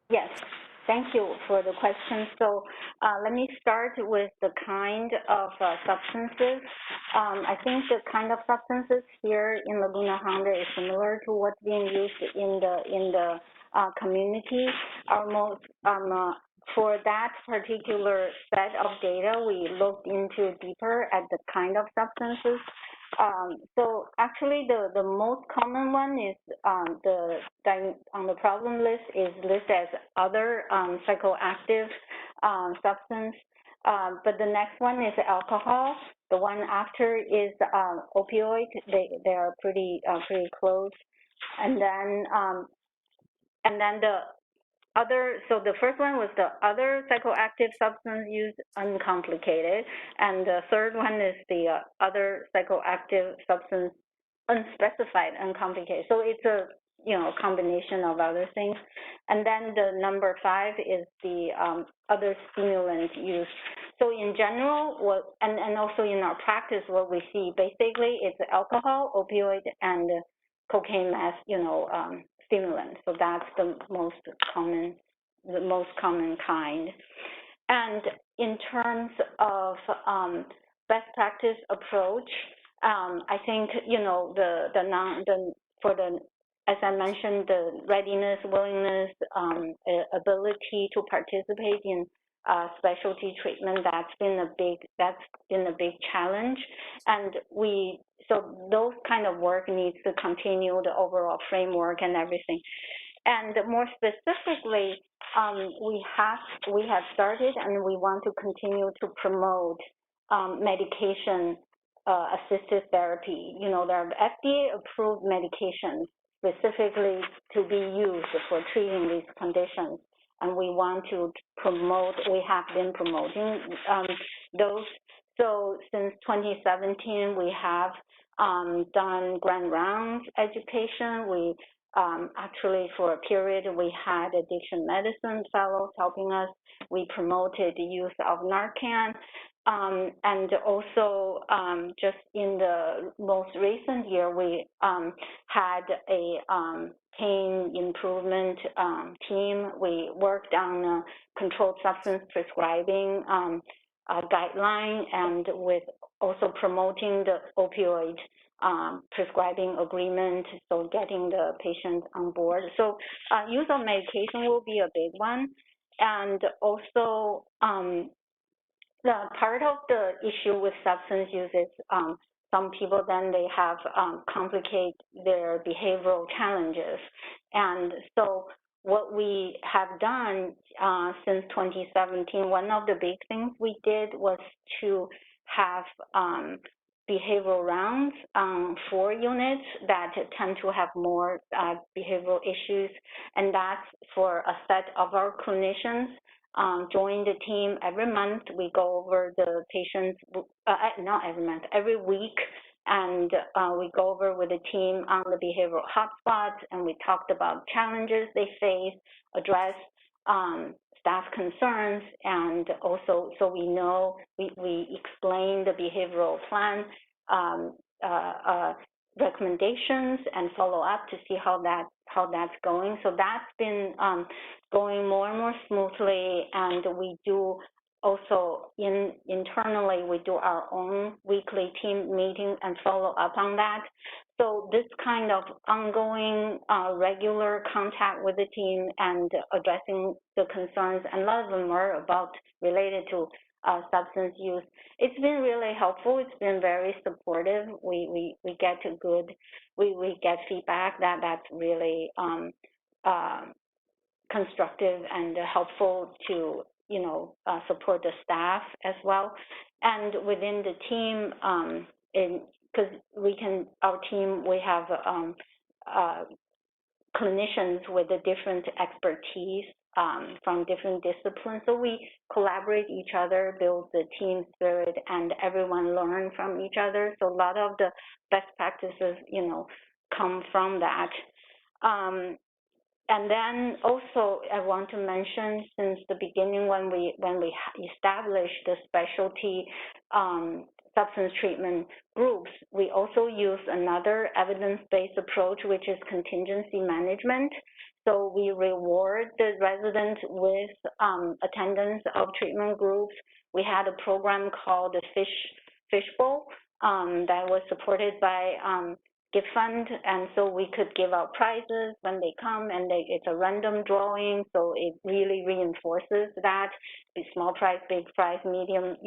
Yes, thank you for the question. So let me start with the kind of substances. I think the kind of substances here in Laguna Honda is similar to what's being used in the community. Our most for that particular set of data, we looked into deeper at the kind of substances. So actually, the most common one is on the problem list is listed as other psychoactive substance. But the next one is alcohol. The one after is opioid. They are pretty close. And then the other, so the first one was the other psychoactive substance used uncomplicated, and the third one is the other psychoactive substance unspecified uncomplicated. So it's a combination of other things. And then the number 5 is the other stimulant use. So in general, and also in our practice, what we see basically it's alcohol, opioid, and cocaine, meth, stimulant. So that's the most common kind. And in terms of best practice approach, I think as I mentioned, the readiness, willingness, ability to participate in specialty treatment, that's been a big challenge, and so those kind of work needs to continue, the overall framework and everything. And more specifically, we have started and we want to continue to promote medication assisted therapy. There are FDA approved medications specifically to be used for treating these conditions, and we want to promote, we have been promoting those. So since 2017, we have done grand rounds education. We actually, for a period, we had addiction medicine fellows helping us. We promoted the use of Narcan. And also, just in the most recent year, we had a pain improvement team. We worked on a controlled substance prescribing guideline, and with also promoting the opioid prescribing agreement, so getting the patient on board. So use of medication will be a big one. And also, the part of the issue with substance use is some people then they have complicate their behavioral challenges. And so what we have done since 2017, one of the big things we did was to have behavioral rounds for units that tend to have more behavioral issues, and that's for a set of our clinicians. Join the team every month. We go over the patients, not every month, every week, and we go over with the team on the behavioral hotspots, and we talked about challenges they face, address staff concerns, and also so we know, we explain the behavioral plan recommendations and follow up to see how that's going. So that's been going more and more smoothly, and we do also internally, we do our own weekly team meeting and follow up on that. So this kind of ongoing regular contact with the team and addressing the concerns, and a lot of them are related to substance use. It's been really helpful. It's been very supportive. We get we get feedback that's really constructive and helpful to support the staff as well. And within the team, because our team, we have clinicians with a different expertise from different disciplines. So we collaborate each other, build the team spirit, and everyone learn from each other. So a lot of the best practices, come from that. And then also I want to mention, since the beginning when we established the specialty substance treatment groups, we also use another evidence-based approach, which is contingency management. So we reward the residents with attendance of treatment groups. We had a program called the Fishbowl that was supported by gift fund, and so we could give out prizes when they come, and it's a random drawing, so it really reinforces that small prize, big prize, medium,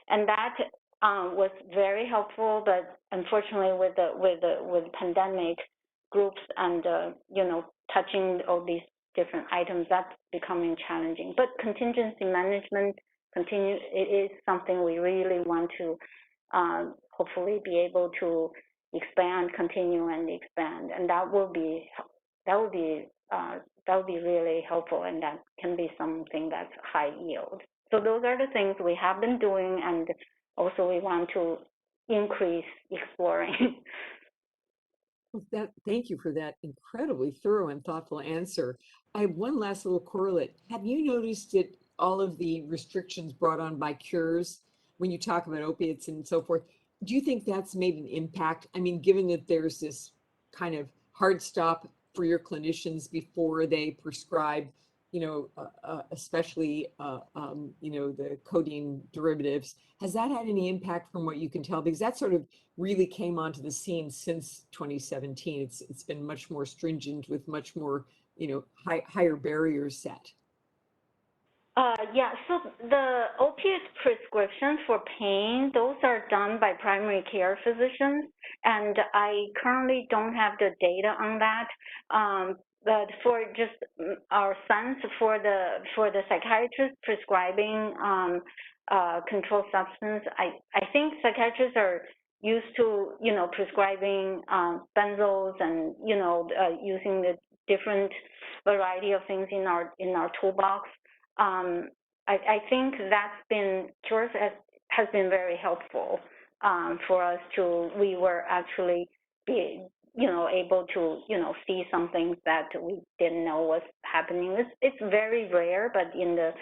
and that was very helpful. But unfortunately, with the pandemic, groups and touching all these different items, that's becoming challenging. But contingency management it is something we really want to hopefully be able to continue and expand, and that will be really helpful, and that can be something that's high yield. So those are the things we have been doing, and also we want to increase exploring. Thank you for that incredibly thorough and thoughtful answer. I have one last little correlate. Have you noticed that all of the restrictions brought on by cures, when you talk about opiates and so forth, do you think that's made an impact? I mean, given that there's this kind of hard stop for your clinicians before they prescribe, especially, the codeine derivatives, has that had any impact from what you can tell? Because that sort of really came onto the scene since 2017. It's been much more stringent with much more, higher barriers set. Yeah, so the opiate prescriptions for pain, those are done by primary care physicians, and I currently don't have the data on that. But for just our sense, for the psychiatrist prescribing controlled substance, I think psychiatrists are used to prescribing benzos and using the different variety of things in our toolbox. I think that's been has been very helpful for us we were actually able to see some things that we didn't know was happening. It's very rare, but in the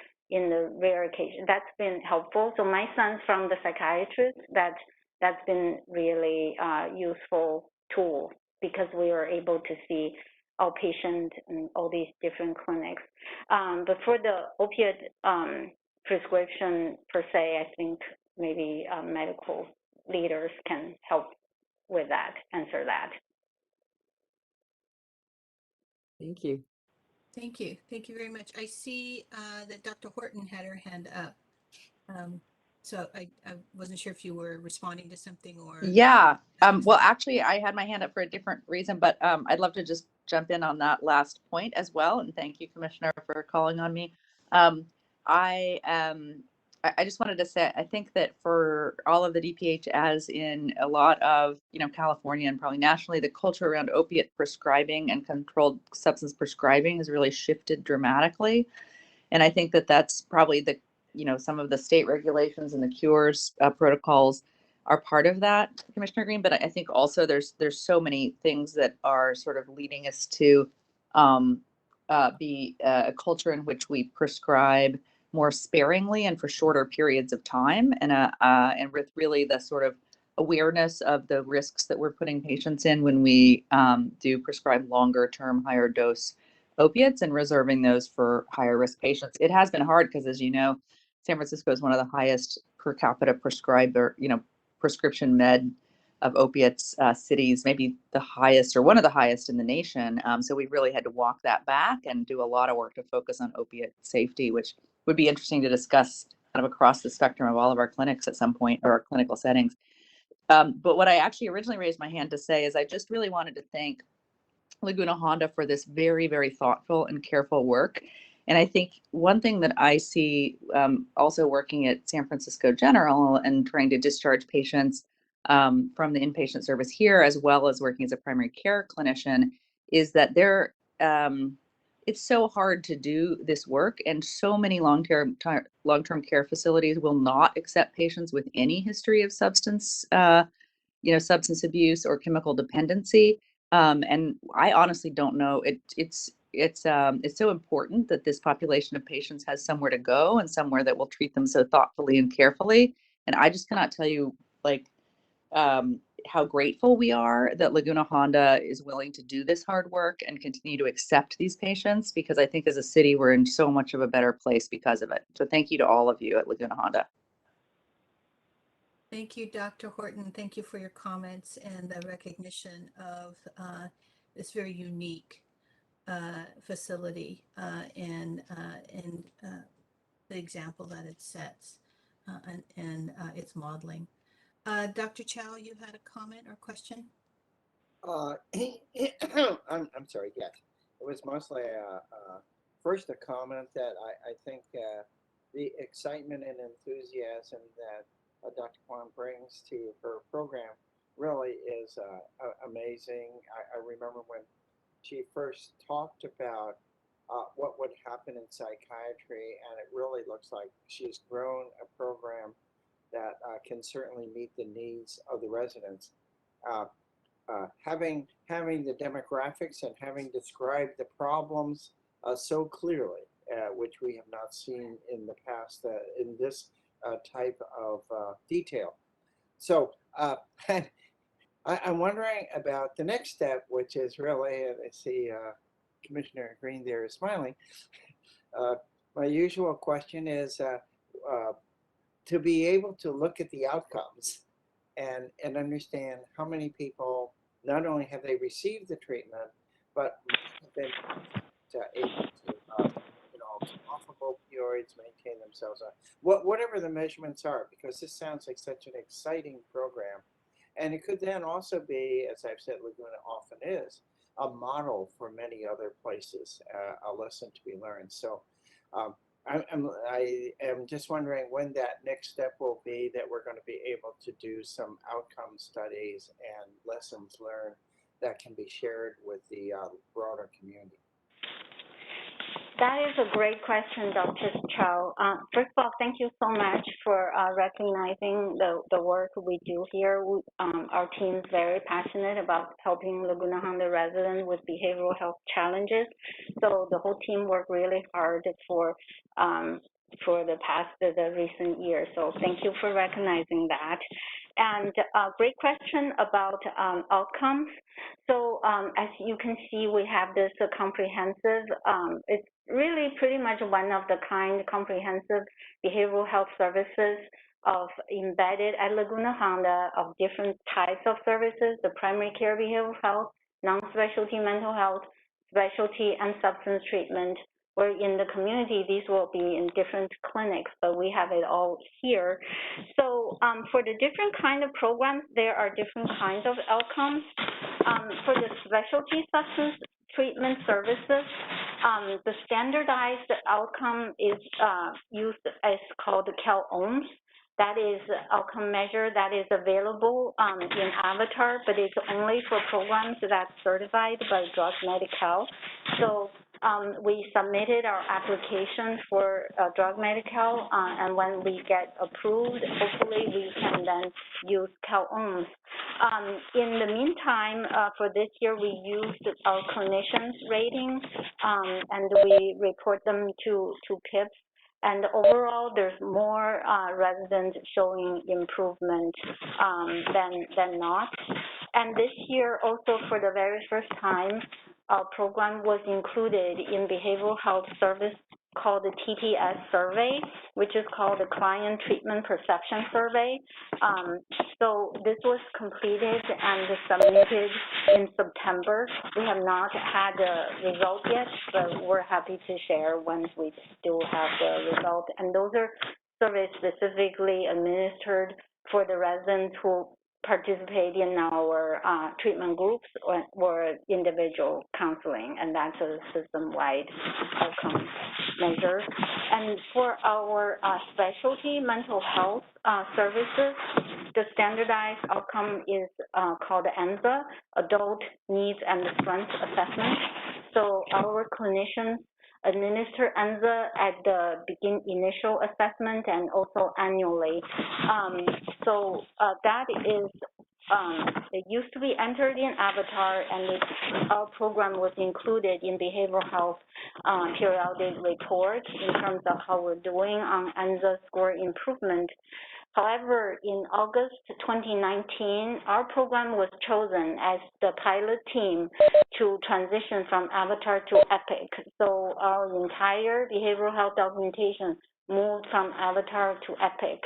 rare occasion, that's been helpful. So my sense from the psychiatrist that's been really useful tool, because we were able to see outpatient and all these different clinics. But for the opiate prescription per se, I think maybe medical leaders can help with that, answer that. Thank you. Thank you. Thank you very much. I see that Dr. Horton had her hand up. So I wasn't sure if you were responding to something or. Yeah. Well, actually, I had my hand up for a different reason, but I'd love to just jump in on that last point as well. And thank you, Commissioner, for calling on me. I just wanted to say, I think that for all of the DPH, as in a lot of, California and probably nationally, the culture around opiate prescribing and controlled substance prescribing has really shifted dramatically. And I think that that's probably some of the state regulations and the cures protocols are part of that, Commissioner Green. But I think also there's so many things that are sort of leading us to be a culture in which we prescribe more sparingly and for shorter periods of time, and with really the sort of awareness of the risks that we're putting patients in when we do prescribe longer term, higher dose opiates and reserving those for higher risk patients. It has been hard because, as you know, San Francisco is one of the highest per capita prescriber, prescription med of opiates cities, maybe the highest or one of the highest in the nation. So we really had to walk that back and do a lot of work to focus on opiate safety, which would be interesting to discuss kind of across the spectrum of all of our clinics at some point, or our clinical settings. But what I actually originally raised my hand to say is I just really wanted to thank Laguna Honda for this very, very thoughtful and careful work. And I think one thing that I see also working at San Francisco General and trying to discharge patients from the inpatient service here, as well as working as a primary care clinician, is that it's so hard to do this work, and so many long-term care facilities will not accept patients with any history of substance abuse or chemical dependency. And I honestly don't know. It's so important that this population of patients has somewhere to go and somewhere that will treat them so thoughtfully and carefully. And I just cannot tell you how grateful we are that Laguna Honda is willing to do this hard work and continue to accept these patients, because I think as a city, we're in so much of a better place because of it. So thank you to all of you at Laguna Honda. Thank you, Dr. Horton. Thank you for your comments and the recognition of this very unique facility and the example that it sets and its modeling. Dr. Chow, you had a comment or question? I'm sorry, yes. It was mostly first a comment that I think the excitement and enthusiasm that Dr. Kwan brings to her program really is amazing. I remember when she first talked about what would happen in psychiatry, and it really looks like she's grown a program that can certainly meet the needs of the residents. Having the demographics and having described the problems so clearly, which we have not seen in the past in this type of detail. So I'm wondering about the next step, which is really, and I see Commissioner Green there is smiling. My usual question is to be able to look at the outcomes and understand how many people, not only have they received the treatment, but have been able to off of opioids, maintain themselves on whatever the measurements are, because this sounds like such an exciting program. And it could then also be, as I've said, Laguna often is, a model for many other places, a lesson to be learned. So I am just wondering when that next step will be that we're going to be able to do some outcome studies and lessons learned that can be shared with the broader community. That is a great question, Dr. Chow. First of all, thank you so much for recognizing the work we do here. Our team is very passionate about helping Laguna Honda residents with behavioral health challenges. So the whole team worked really hard for the recent years. So thank you for recognizing that. And great question about outcomes. So as you can see, we have this comprehensive, it's really pretty much one of the kind comprehensive behavioral health services embedded at Laguna Honda of different types of services, the primary care behavioral health, non-specialty mental health, specialty and substance treatment. Where in the community, these will be in different clinics, but we have it all here. So for the different kind of programs, there are different kinds of outcomes. For the specialty substance treatment services, the standardized outcome is used as called CalOMS. That is outcome measure that is available in Avatar, but it's only for programs that's certified by Drug Medi-Cal. So we submitted our application for Drug Medi-Cal, and when we get approved, hopefully we can then use CalOMS. In the meantime, for this year, we used our clinicians' ratings, and we report them to PIPS. And overall, there's more residents showing improvement than not. And this year, also for the very first time, our program was included in behavioral health service called the TTS Survey, which is called the Client Treatment Perception Survey. So this was completed and submitted in September. We have not had the result yet, but we're happy to share once we do have the result. And those are surveys specifically administered for the residents who participate in our treatment groups or individual counseling, and that's a system-wide outcome measure. And for our specialty mental health services, the standardized outcome is called ANZA, Adult Needs and Strengths Assessment. So our clinicians administer ANZA at the initial assessment and also annually. So that is, it used to be entered in Avatar, and our program was included in behavioral health periodic report in terms of how we're doing on ANZA score improvement. However, in August 2019, our program was chosen as the pilot team to transition from Avatar to EPIC. So our entire behavioral health documentation moved from Avatar to EPIC.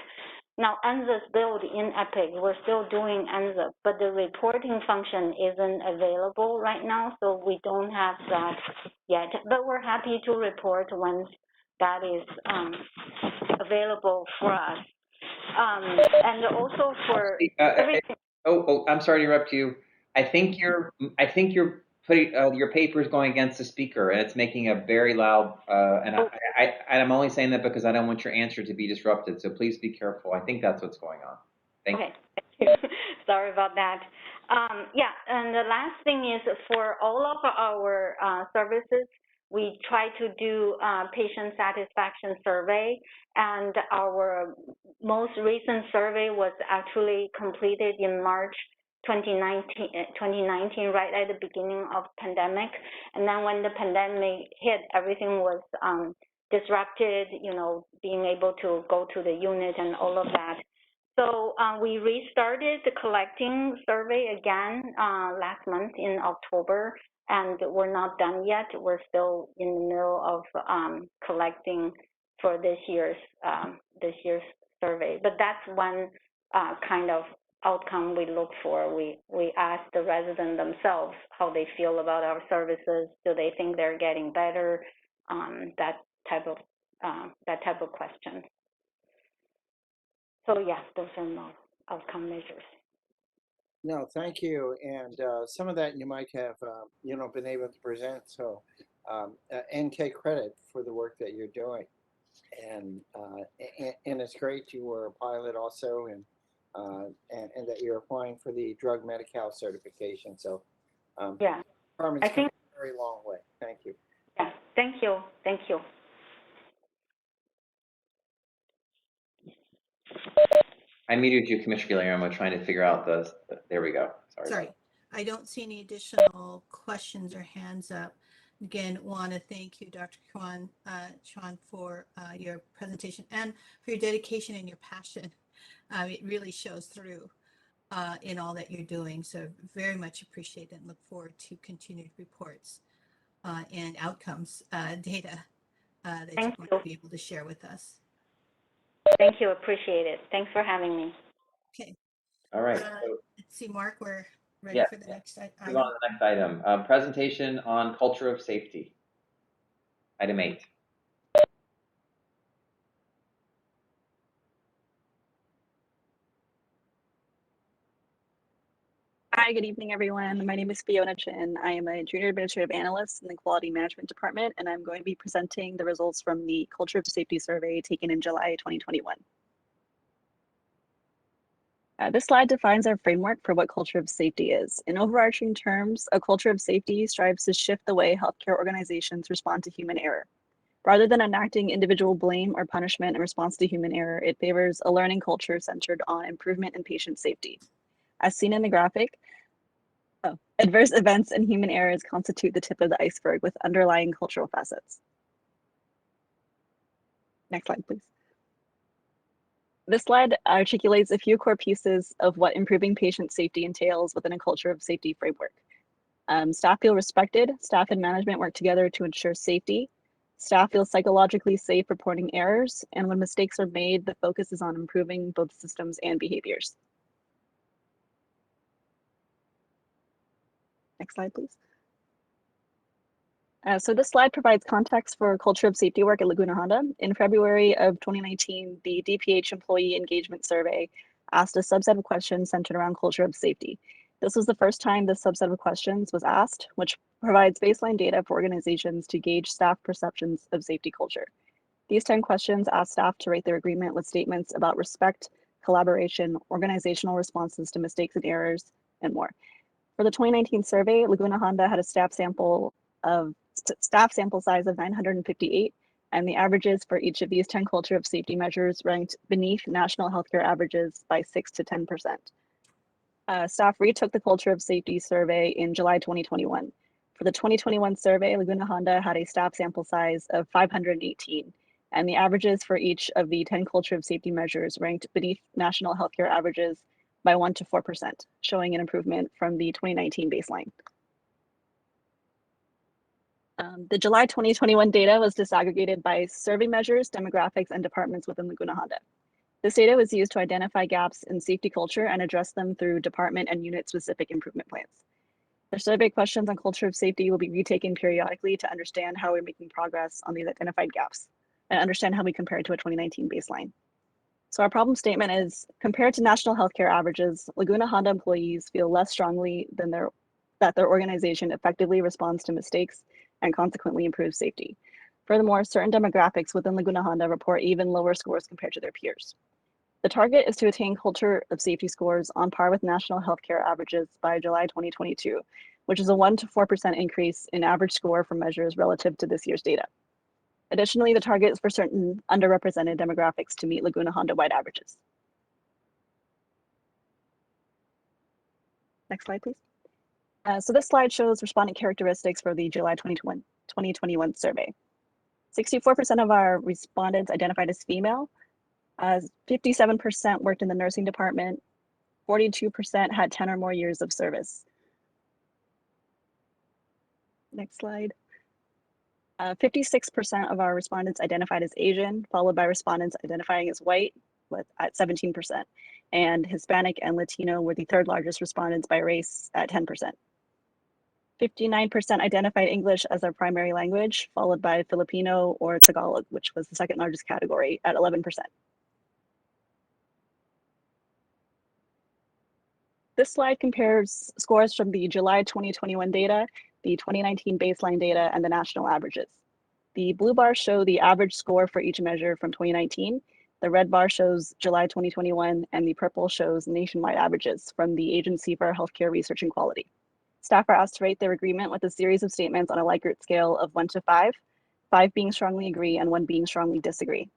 Now, ANZA is built in EPIC. We're still doing ANZA, but the reporting function isn't available right now, so we don't have that yet. But we're happy to report once that is available for us. And also for everything. I'm sorry to interrupt you. I think you're putting your paper is going against the speaker, and it's making a very loud. I'm only saying that because I don't want your answer to be disrupted. So please be careful. I think that's what's going on. Thank you. Sorry about that. Yeah, and the last thing is for all of our services, we try to do patient satisfaction survey, and our most recent survey was actually completed in March 2019, right at the beginning of pandemic. And then when the pandemic hit, everything was disrupted, you know, being able to go to the unit and all of that. So we restarted the collecting survey again last month in October, and we're not done yet. We're still in the middle of collecting for this year's survey. But that's one kind of outcome we look for. We ask the resident themselves how they feel about our services. Do they think they're getting better? That type of question. So yeah, those are my outcome measures. No, thank you. And some of that you might have, you know, been able to present. So, and take credit for the work that you're doing. And it's great you were a pilot also, and that you're applying for the drug Medi-Cal certification. So, yeah, I think a very long way. Thank you. Yeah, thank you. Thank you. I muted you, Commissioner Guillermo, trying to figure out there we go. Sorry. I don't see any additional questions or hands up. Again, want to thank you, Dr. Chuan, for your presentation and for your dedication and your passion. It really shows through in all that you're doing. So very much appreciate it and look forward to continued reports and outcomes data that you're going to be able to share with us. Thank you. Appreciate it. Thanks for having me. Okay. All right. Let's see, Mark, we're ready for the next item. Move on to the next item. Presentation on culture of safety. Item 8. Hi, good evening, everyone. My name is Fiona Chin. I am a junior administrative analyst in the Quality Management Department, and I'm going to be presenting the results from the Culture of Safety survey taken in July 2021. This slide defines our framework for what culture of safety is. In overarching terms, a culture of safety strives to shift the way healthcare organizations respond to human error. Rather than enacting individual blame or punishment in response to human error, it favors a learning culture centered on improvement in patient safety. As seen in the graphic, adverse events and human errors constitute the tip of the iceberg with underlying cultural facets. Next slide, please. This slide articulates a few core pieces of what improving patient safety entails within a culture of safety framework. Staff feel respected, staff and management work together to ensure safety. Staff feel psychologically safe reporting errors, and when mistakes are made, the focus is on improving both systems and behaviors. Next slide, please. So this slide provides context for culture of safety work at Laguna Honda. In February of 2019, the DPH Employee Engagement Survey asked a subset of questions centered around culture of safety. This was the first time this subset of questions was asked, which provides baseline data for organizations to gauge staff perceptions of safety culture. These 10 questions ask staff to rate their agreement with statements about respect, collaboration, organizational responses to mistakes and errors, and more. For the 2019 survey, Laguna Honda had a staff sample size of 958, and the averages for each of these 10 culture of safety measures ranked beneath national healthcare averages by 6 to 10%. Staff retook the culture of safety survey in July 2021. For the 2021 survey, Laguna Honda had a staff sample size of 518, and the averages for each of the 10 culture of safety measures ranked beneath national healthcare averages by 1 to 4%, showing an improvement from the 2019 baseline. The July 2021 data was disaggregated by survey measures, demographics, and departments within Laguna Honda. This data was used to identify gaps in safety culture and address them through department and unit-specific improvement plans. The survey questions on culture of safety will be retaken periodically to understand how we're making progress on these identified gaps and understand how we compare to a 2019 baseline. So our problem statement is, compared to national healthcare averages, Laguna Honda employees feel less strongly than that their organization effectively responds to mistakes and consequently improves safety. Furthermore, certain demographics within Laguna Honda report even lower scores compared to their peers. The target is to attain culture of safety scores on par with national healthcare averages by July 2022, which is a 1 to 4% increase in average score for measures relative to this year's data. Additionally, the target is for certain underrepresented demographics to meet Laguna Honda-wide averages. Next slide, please. So this slide shows respondent characteristics for the July 2021 survey. 64% of our respondents identified as female, 57% worked in the nursing department, 42% had 10 or more years of service. Next slide. 56% of our respondents identified as Asian, followed by respondents identifying as white at 17%, and Hispanic and Latino were the third largest respondents by race at 10%. 59% identified English as their primary language, followed by Filipino or Tagalog, which was the second largest category at 11%. This slide compares scores from the July 2021 data, the 2019 baseline data, and the national averages. The blue bars show the average score for each measure from 2019. The red bar shows July 2021, and the purple shows nationwide averages from the Agency for Healthcare Research and Quality. Staff are asked to rate their agreement with a series of statements on a Likert scale of 1 to 5, 5 being strongly agree and 1 being strongly disagree.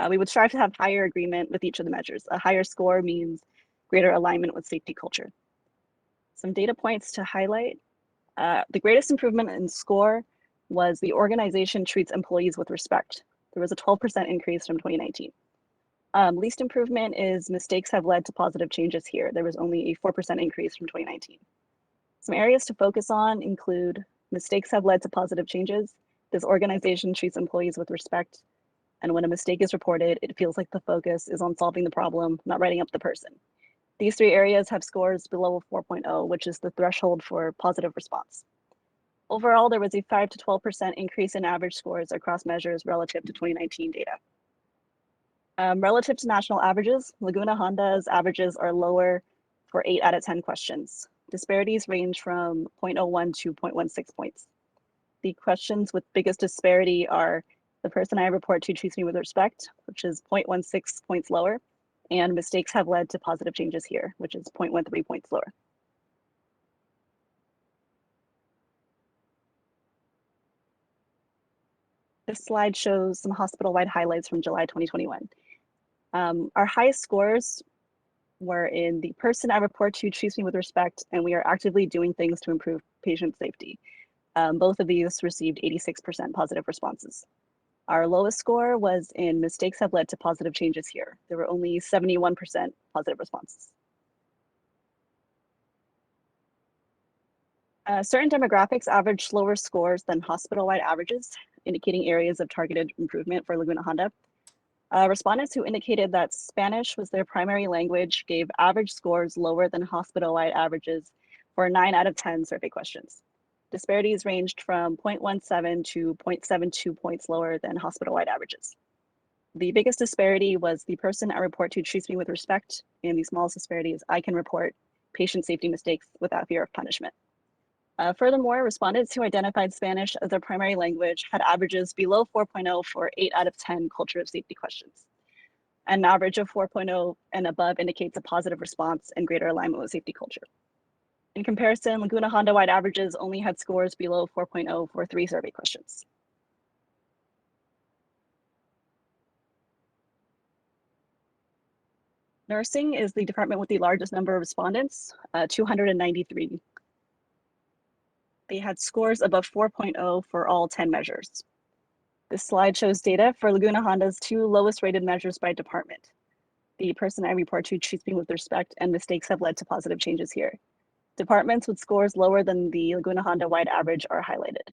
We would strive to have higher agreement with each of the measures. A higher score means greater alignment with safety culture. Some data points to highlight. The greatest improvement in score was the organization treats employees with respect. There was a 12% increase from 2019. Least improvement is mistakes have led to positive changes here. There was only a 4% increase from 2019. Some areas to focus on include mistakes have led to positive changes. This organization treats employees with respect. And when a mistake is reported, it feels like the focus is on solving the problem, not writing up the person. These 3 areas have scores below 4.0, which is the threshold for positive response. Overall, there was a 5 to 12% increase in average scores across measures relative to 2019 data. Relative to national averages, Laguna Honda's averages are lower for 8 out of 10 questions. Disparities range from 0.01 to 0.16 points. The questions with biggest disparity are the person I report to treats me with respect, which is 0.16 points lower, and mistakes have led to positive changes here, which is 0.13 points lower. This slide shows some hospital-wide highlights from July 2021. Our highest scores were in the person I report to treats me with respect, and we are actively doing things to improve patient safety. Both of these received 86% positive responses. Our lowest score was in mistakes have led to positive changes here. There were only 71% positive responses. Certain demographics averaged lower scores than hospital-wide averages. indicating areas of targeted improvement for Laguna Honda. Respondents who indicated that Spanish was their primary language gave average scores lower than hospital-wide averages for 9 out of 10 survey questions. Disparities ranged from 0.17 to 0.72 points lower than hospital-wide averages. The biggest disparity was the person I report to treats me with respect, and the smallest disparity is I can report patient safety mistakes without fear of punishment. Furthermore, respondents who identified Spanish as their primary language had averages below 4.0 for 8 out of 10 culture of safety questions. An average of 4.0 and above indicates a positive response and greater alignment with safety culture. In comparison, Laguna Honda-wide averages only had scores below 4.0 for 3 survey questions. Nursing is the department with the largest number of respondents, 293. They had scores above 4.0 for all 10 measures. This slide shows data for Laguna Honda's 2 lowest rated measures by department. The person I report to treats me with respect, and mistakes have led to positive changes here. Departments with scores lower than the Laguna Honda-wide average are highlighted.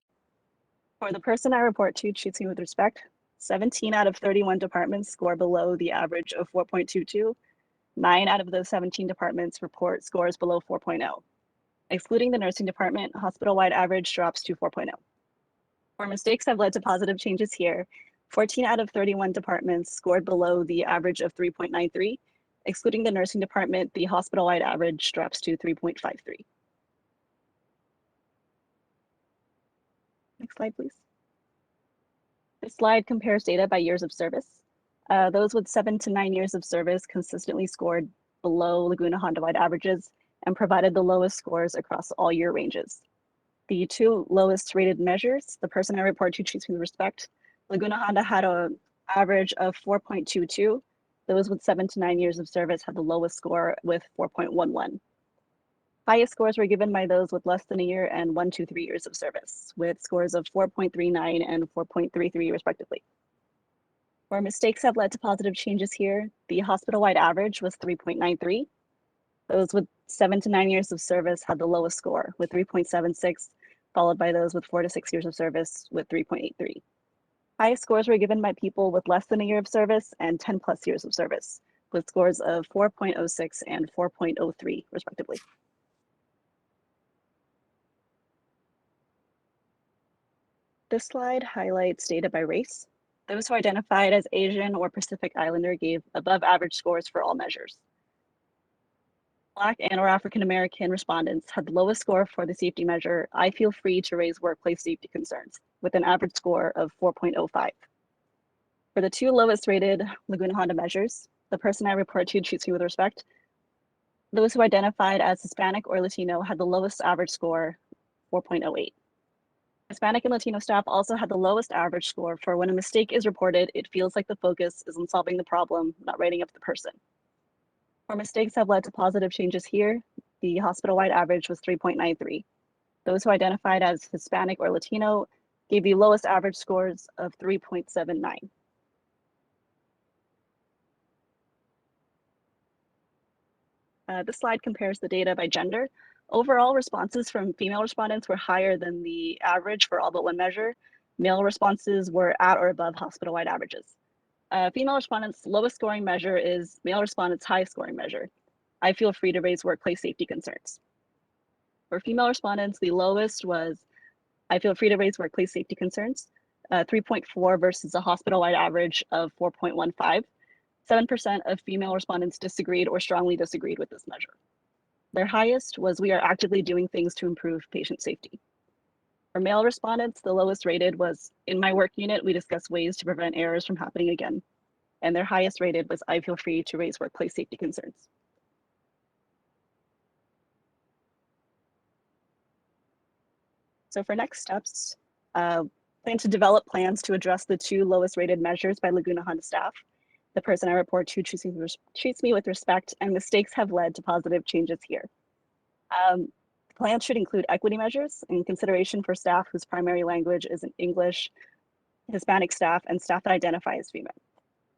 For the person I report to treats me with respect, 17 out of 31 departments score below the average of 4.22. 9 out of those 17 departments report scores below 4.0. Excluding the nursing department, hospital-wide average drops to 4.0. Where mistakes have led to positive changes here, 14 out of 31 departments scored below the average of 3.93. Excluding the nursing department, the hospital-wide average drops to 3.53. Next slide, please. This slide compares data by years of service. Those with 7 to 9 years of service consistently scored below Laguna Honda-wide averages and provided the lowest scores across all year ranges. The 2 lowest rated measures, the person I report to treats me with respect. Laguna Honda had an average of 4.22. Those with 7 to 9 years of service had the lowest score with 4.11. Highest scores were given by those with less than a year and 1 to 3 years of service, with scores of 4.39 and 4.33 respectively. Where mistakes have led to positive changes here, the hospital-wide average was 3.93. Those with 7 to 9 years of service had the lowest score with 3.76, followed by those with 4 to 6 years of service with 3.83. Highest scores were given by people with less than a year of service and 10 plus years of service, with scores of 4.06 and 4.03 respectively. This slide highlights data by race. Those who identified as Asian or Pacific Islander gave above average scores for all measures. Black and or African American respondents had the lowest score for the safety measure, I feel free to raise workplace safety concerns, with an average score of 4.05. For the 2 lowest rated Laguna Honda measures, the person I report to treats me with respect. Those who identified as Hispanic or Latino had the lowest average score, 4.08. Hispanic and Latino staff also had the lowest average score for when a mistake is reported, it feels like the focus is on solving the problem, not writing up the person. Where mistakes have led to positive changes here, the hospital-wide average was 3.93. Those who identified as Hispanic or Latino gave the lowest average scores of 3.79. This slide compares the data by gender. Overall, responses from female respondents were higher than the average for all but one measure. Male responses were at or above hospital-wide averages. Female respondents' lowest scoring measure is male respondents' highest scoring measure. I feel free to raise workplace safety concerns. For female respondents, the lowest was I feel free to raise workplace safety concerns, 3.4 versus a hospital-wide average of 4.15. 7% of female respondents disagreed or strongly disagreed with this measure. Their highest was we are actively doing things to improve patient safety. For male respondents, the lowest rated was in my work unit, we discuss ways to prevent errors from happening again. And their highest rated was I feel free to raise workplace safety concerns. So for next steps, plan to develop plans to address the 2 lowest rated measures by Laguna Honda staff. The person I report to treats me with respect, and mistakes have led to positive changes here. Plans should include equity measures in consideration for staff whose primary language is in English, Hispanic staff, and staff that identify as female.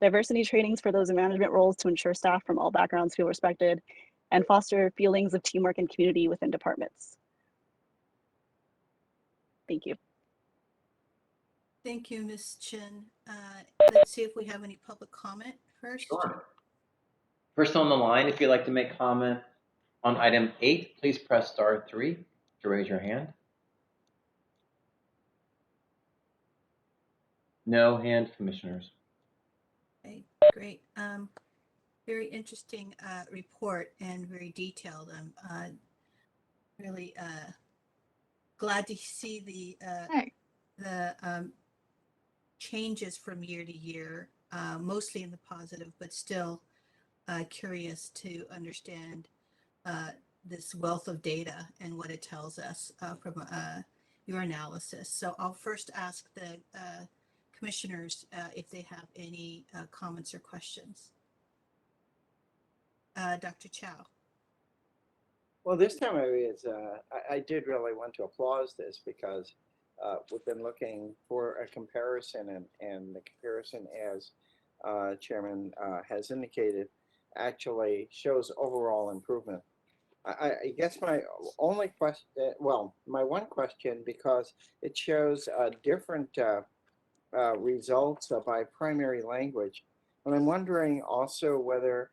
Diversity trainings for those in management roles to ensure staff from all backgrounds feel respected, and foster feelings of teamwork and community within departments. Thank you. Thank you, Ms. Chin. Let's see if we have any public comment first. Sure. First on the line, if you'd like to make comment on item 8, please press *3 to raise your hand. No hand, commissioners. Okay, great. Very interesting report and very detailed. I'm really glad to see the changes from year to year, mostly in the positive, but still curious to understand this wealth of data and what it tells us from your analysis. So I'll first ask the commissioners if they have any comments or questions. Dr. Chow. Well, this time I did really want to applaud this because we've been looking for a comparison, and the comparison, as Chairman has indicated, actually shows overall improvement. I guess my only question, well, my one question, because it shows different results by primary language, and I'm wondering also whether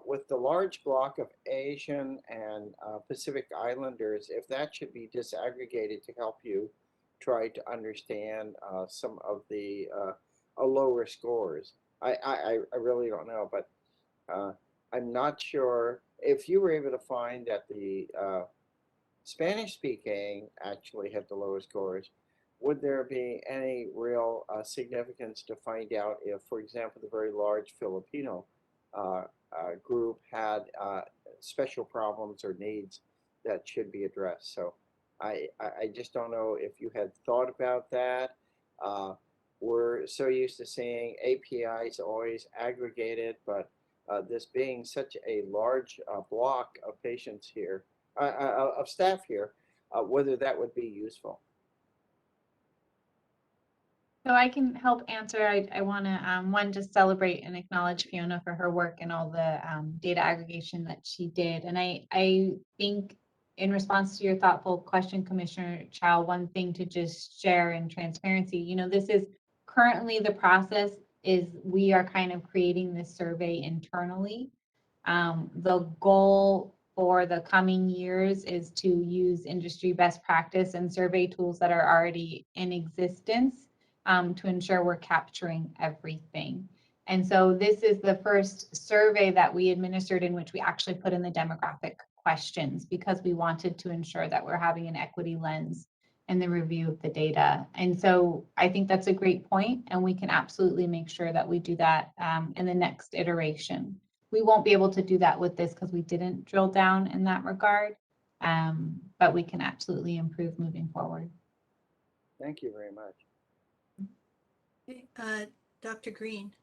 with the large block of Asian and Pacific Islanders, if that should be disaggregated to help you try to understand some of the lower scores. I really don't know, but I'm not sure if you were able to find that the Spanish speaking actually had the lowest scores. Would there be any real significance to find out if, for example, the very large Filipino group had special problems or needs that should be addressed? So I just don't know if you had thought about that. We're so used to seeing APIs always aggregated, but this being such a large block of patients here, of staff here, whether that would be useful. So I can help answer. I want to, one, just celebrate and acknowledge Fiona for her work and all the data aggregation that she did. And I think in response to your thoughtful question, Commissioner Chow, one thing to just share in transparency, you know, this is currently the process is we are kind of creating this survey internally. The goal for the coming years is to use industry best practice and survey tools that are already in existence to ensure we're capturing everything. And so this is the first survey that we administered in which we actually put in the demographic questions because we wanted to ensure that we're having an equity lens in the review of the data. And so I think that's a great point, and we can absolutely make sure that we do that in the next iteration. We won't be able to do that with this because we didn't drill down in that regard, but we can absolutely improve moving forward. Thank you very much. Okay, Dr. Green.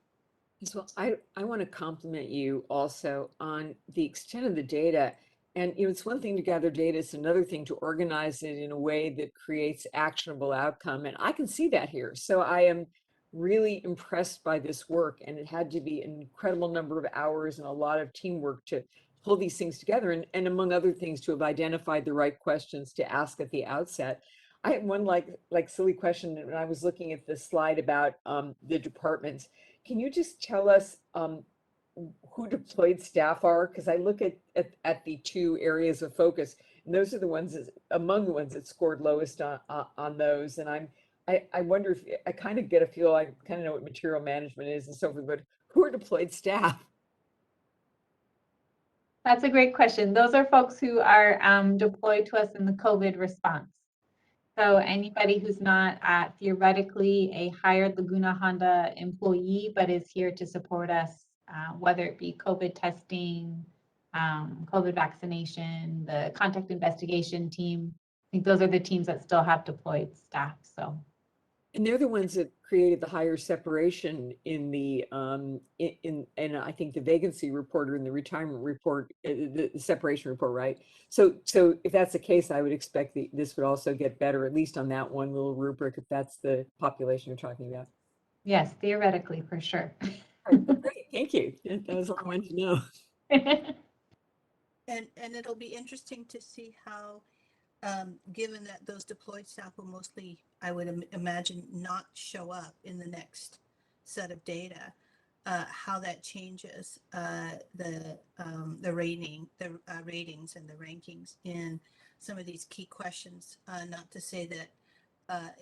So I want to compliment you also on the extent of the data. And you know, it's one thing to gather data, it's another thing to organize it in a way that creates actionable outcome. And I can see that here. So I am really impressed by this work, and it had to be an incredible number of hours and a lot of teamwork to pull these things together, and among other things, to have identified the right questions to ask at the outset. I had one like silly question when I was looking at the slide about the departments. Can you just tell us who deployed staff are? Because I look at the two areas of focus, and those are the ones among the ones that scored lowest on those. And I wonder if I kind of get a feel, I kind of know what material management is and so forth, but who are deployed staff? That's a great question. Those are folks who are deployed to us in the COVID response. So anybody who's not theoretically a hired Laguna Honda employee, but is here to support us, whether it be COVID testing, COVID vaccination, the contact investigation team. I think those are the teams that still have deployed staff. So, and they're the ones that created the higher separation in the and I think the vacancy report or in the retirement report, the separation report, right? So if that's the case, I would expect this would also get better, at least on that one little rubric, if that's the population you're talking about. yes, theoretically, for sure. Great, thank you. That was all I wanted to know. And it'll be interesting to see how given that those deployed staff will mostly, I would imagine, not show up in the next set of data, how that changes the ratings and the rankings in some of these key questions. Not to say that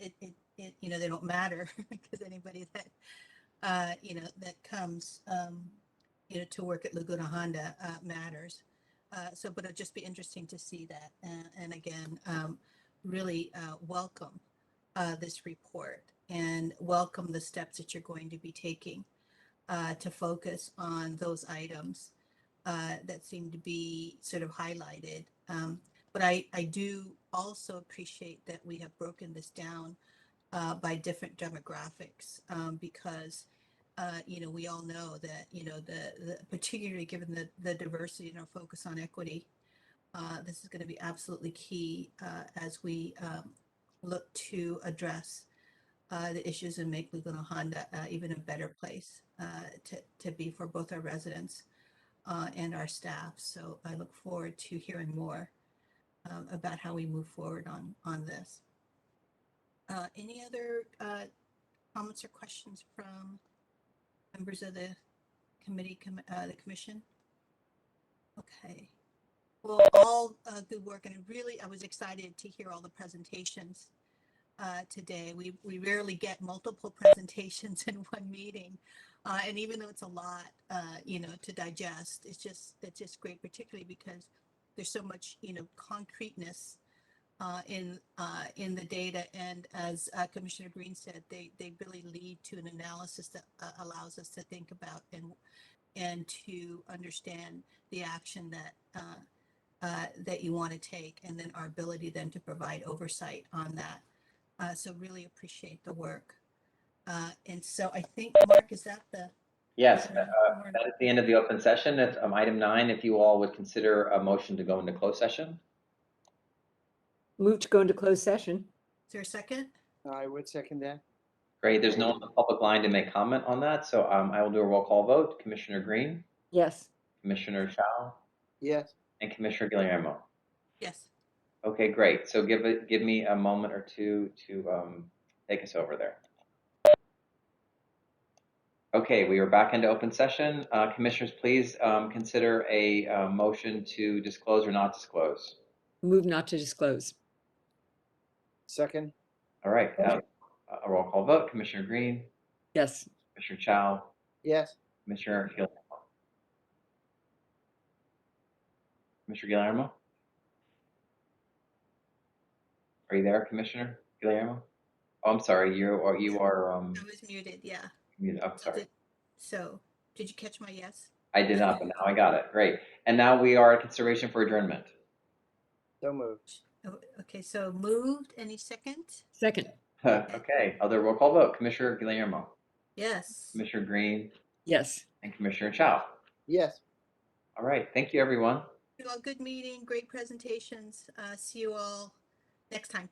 they don't matter, because anybody that that comes to work at Laguna Honda matters. But it'll just be interesting to see that. And again, really welcome this report and welcome the steps that you're going to be taking to focus on those items that seem to be sort of highlighted. But I do also appreciate that we have broken this down by different demographics, because we all know that the particularly given the diversity and our focus on equity, this is going to be absolutely key as we look to address the issues and make Laguna Honda even a better place to be for both our residents and our staff. So I look forward to hearing more about how we move forward on this. Any other comments or questions from members of the committee, the commission? Okay. Well, all good work, and I was excited to hear all the presentations today. We rarely get multiple presentations in one meeting, and even though it's a lot, to digest, it's just great, particularly because there's so much, concreteness in the data, and as Commissioner Green said, they really lead to an analysis that allows us to think about and to understand the action that you want to take, and then our ability then to provide oversight on that. So really appreciate the work. And so I think, Mark, is that the? Yes, that is the end of the open session. It's item 9. If you all would consider a motion to go into closed session. Move to go into closed session. Is there a second? I would second that. Great. There's no one on the public line to make comment on that, so I will do a roll call vote. Commissioner Green, Yes. Commissioner Chow, Yes. and Commissioner Guillermo. Yes. Okay, great. So give me a moment or two to take us over there. Okay, we are back into open session. Commissioners, please consider a motion to disclose or not disclose. Move not to disclose. Second. All right, a roll call vote. Commissioner Green, Yes. Commissioner Chow, Yes. Commissioner Guillermo. Commissioner Guillermo? Are you there, Commissioner Guillermo? Oh, I'm sorry, you are I was muted, yeah. muted. Oh, sorry. So did you catch my yes? I did not, but now I got it. Great. And now we are at consideration for adjournment. So moved. Oh, okay, so moved. Any second? Second. Okay, other roll call vote. Commissioner Guillermo, Yes. Commissioner Green, Yes. and Commissioner Chow. Yes. All right, thank you, everyone. Good meeting, great presentations. See you all next time.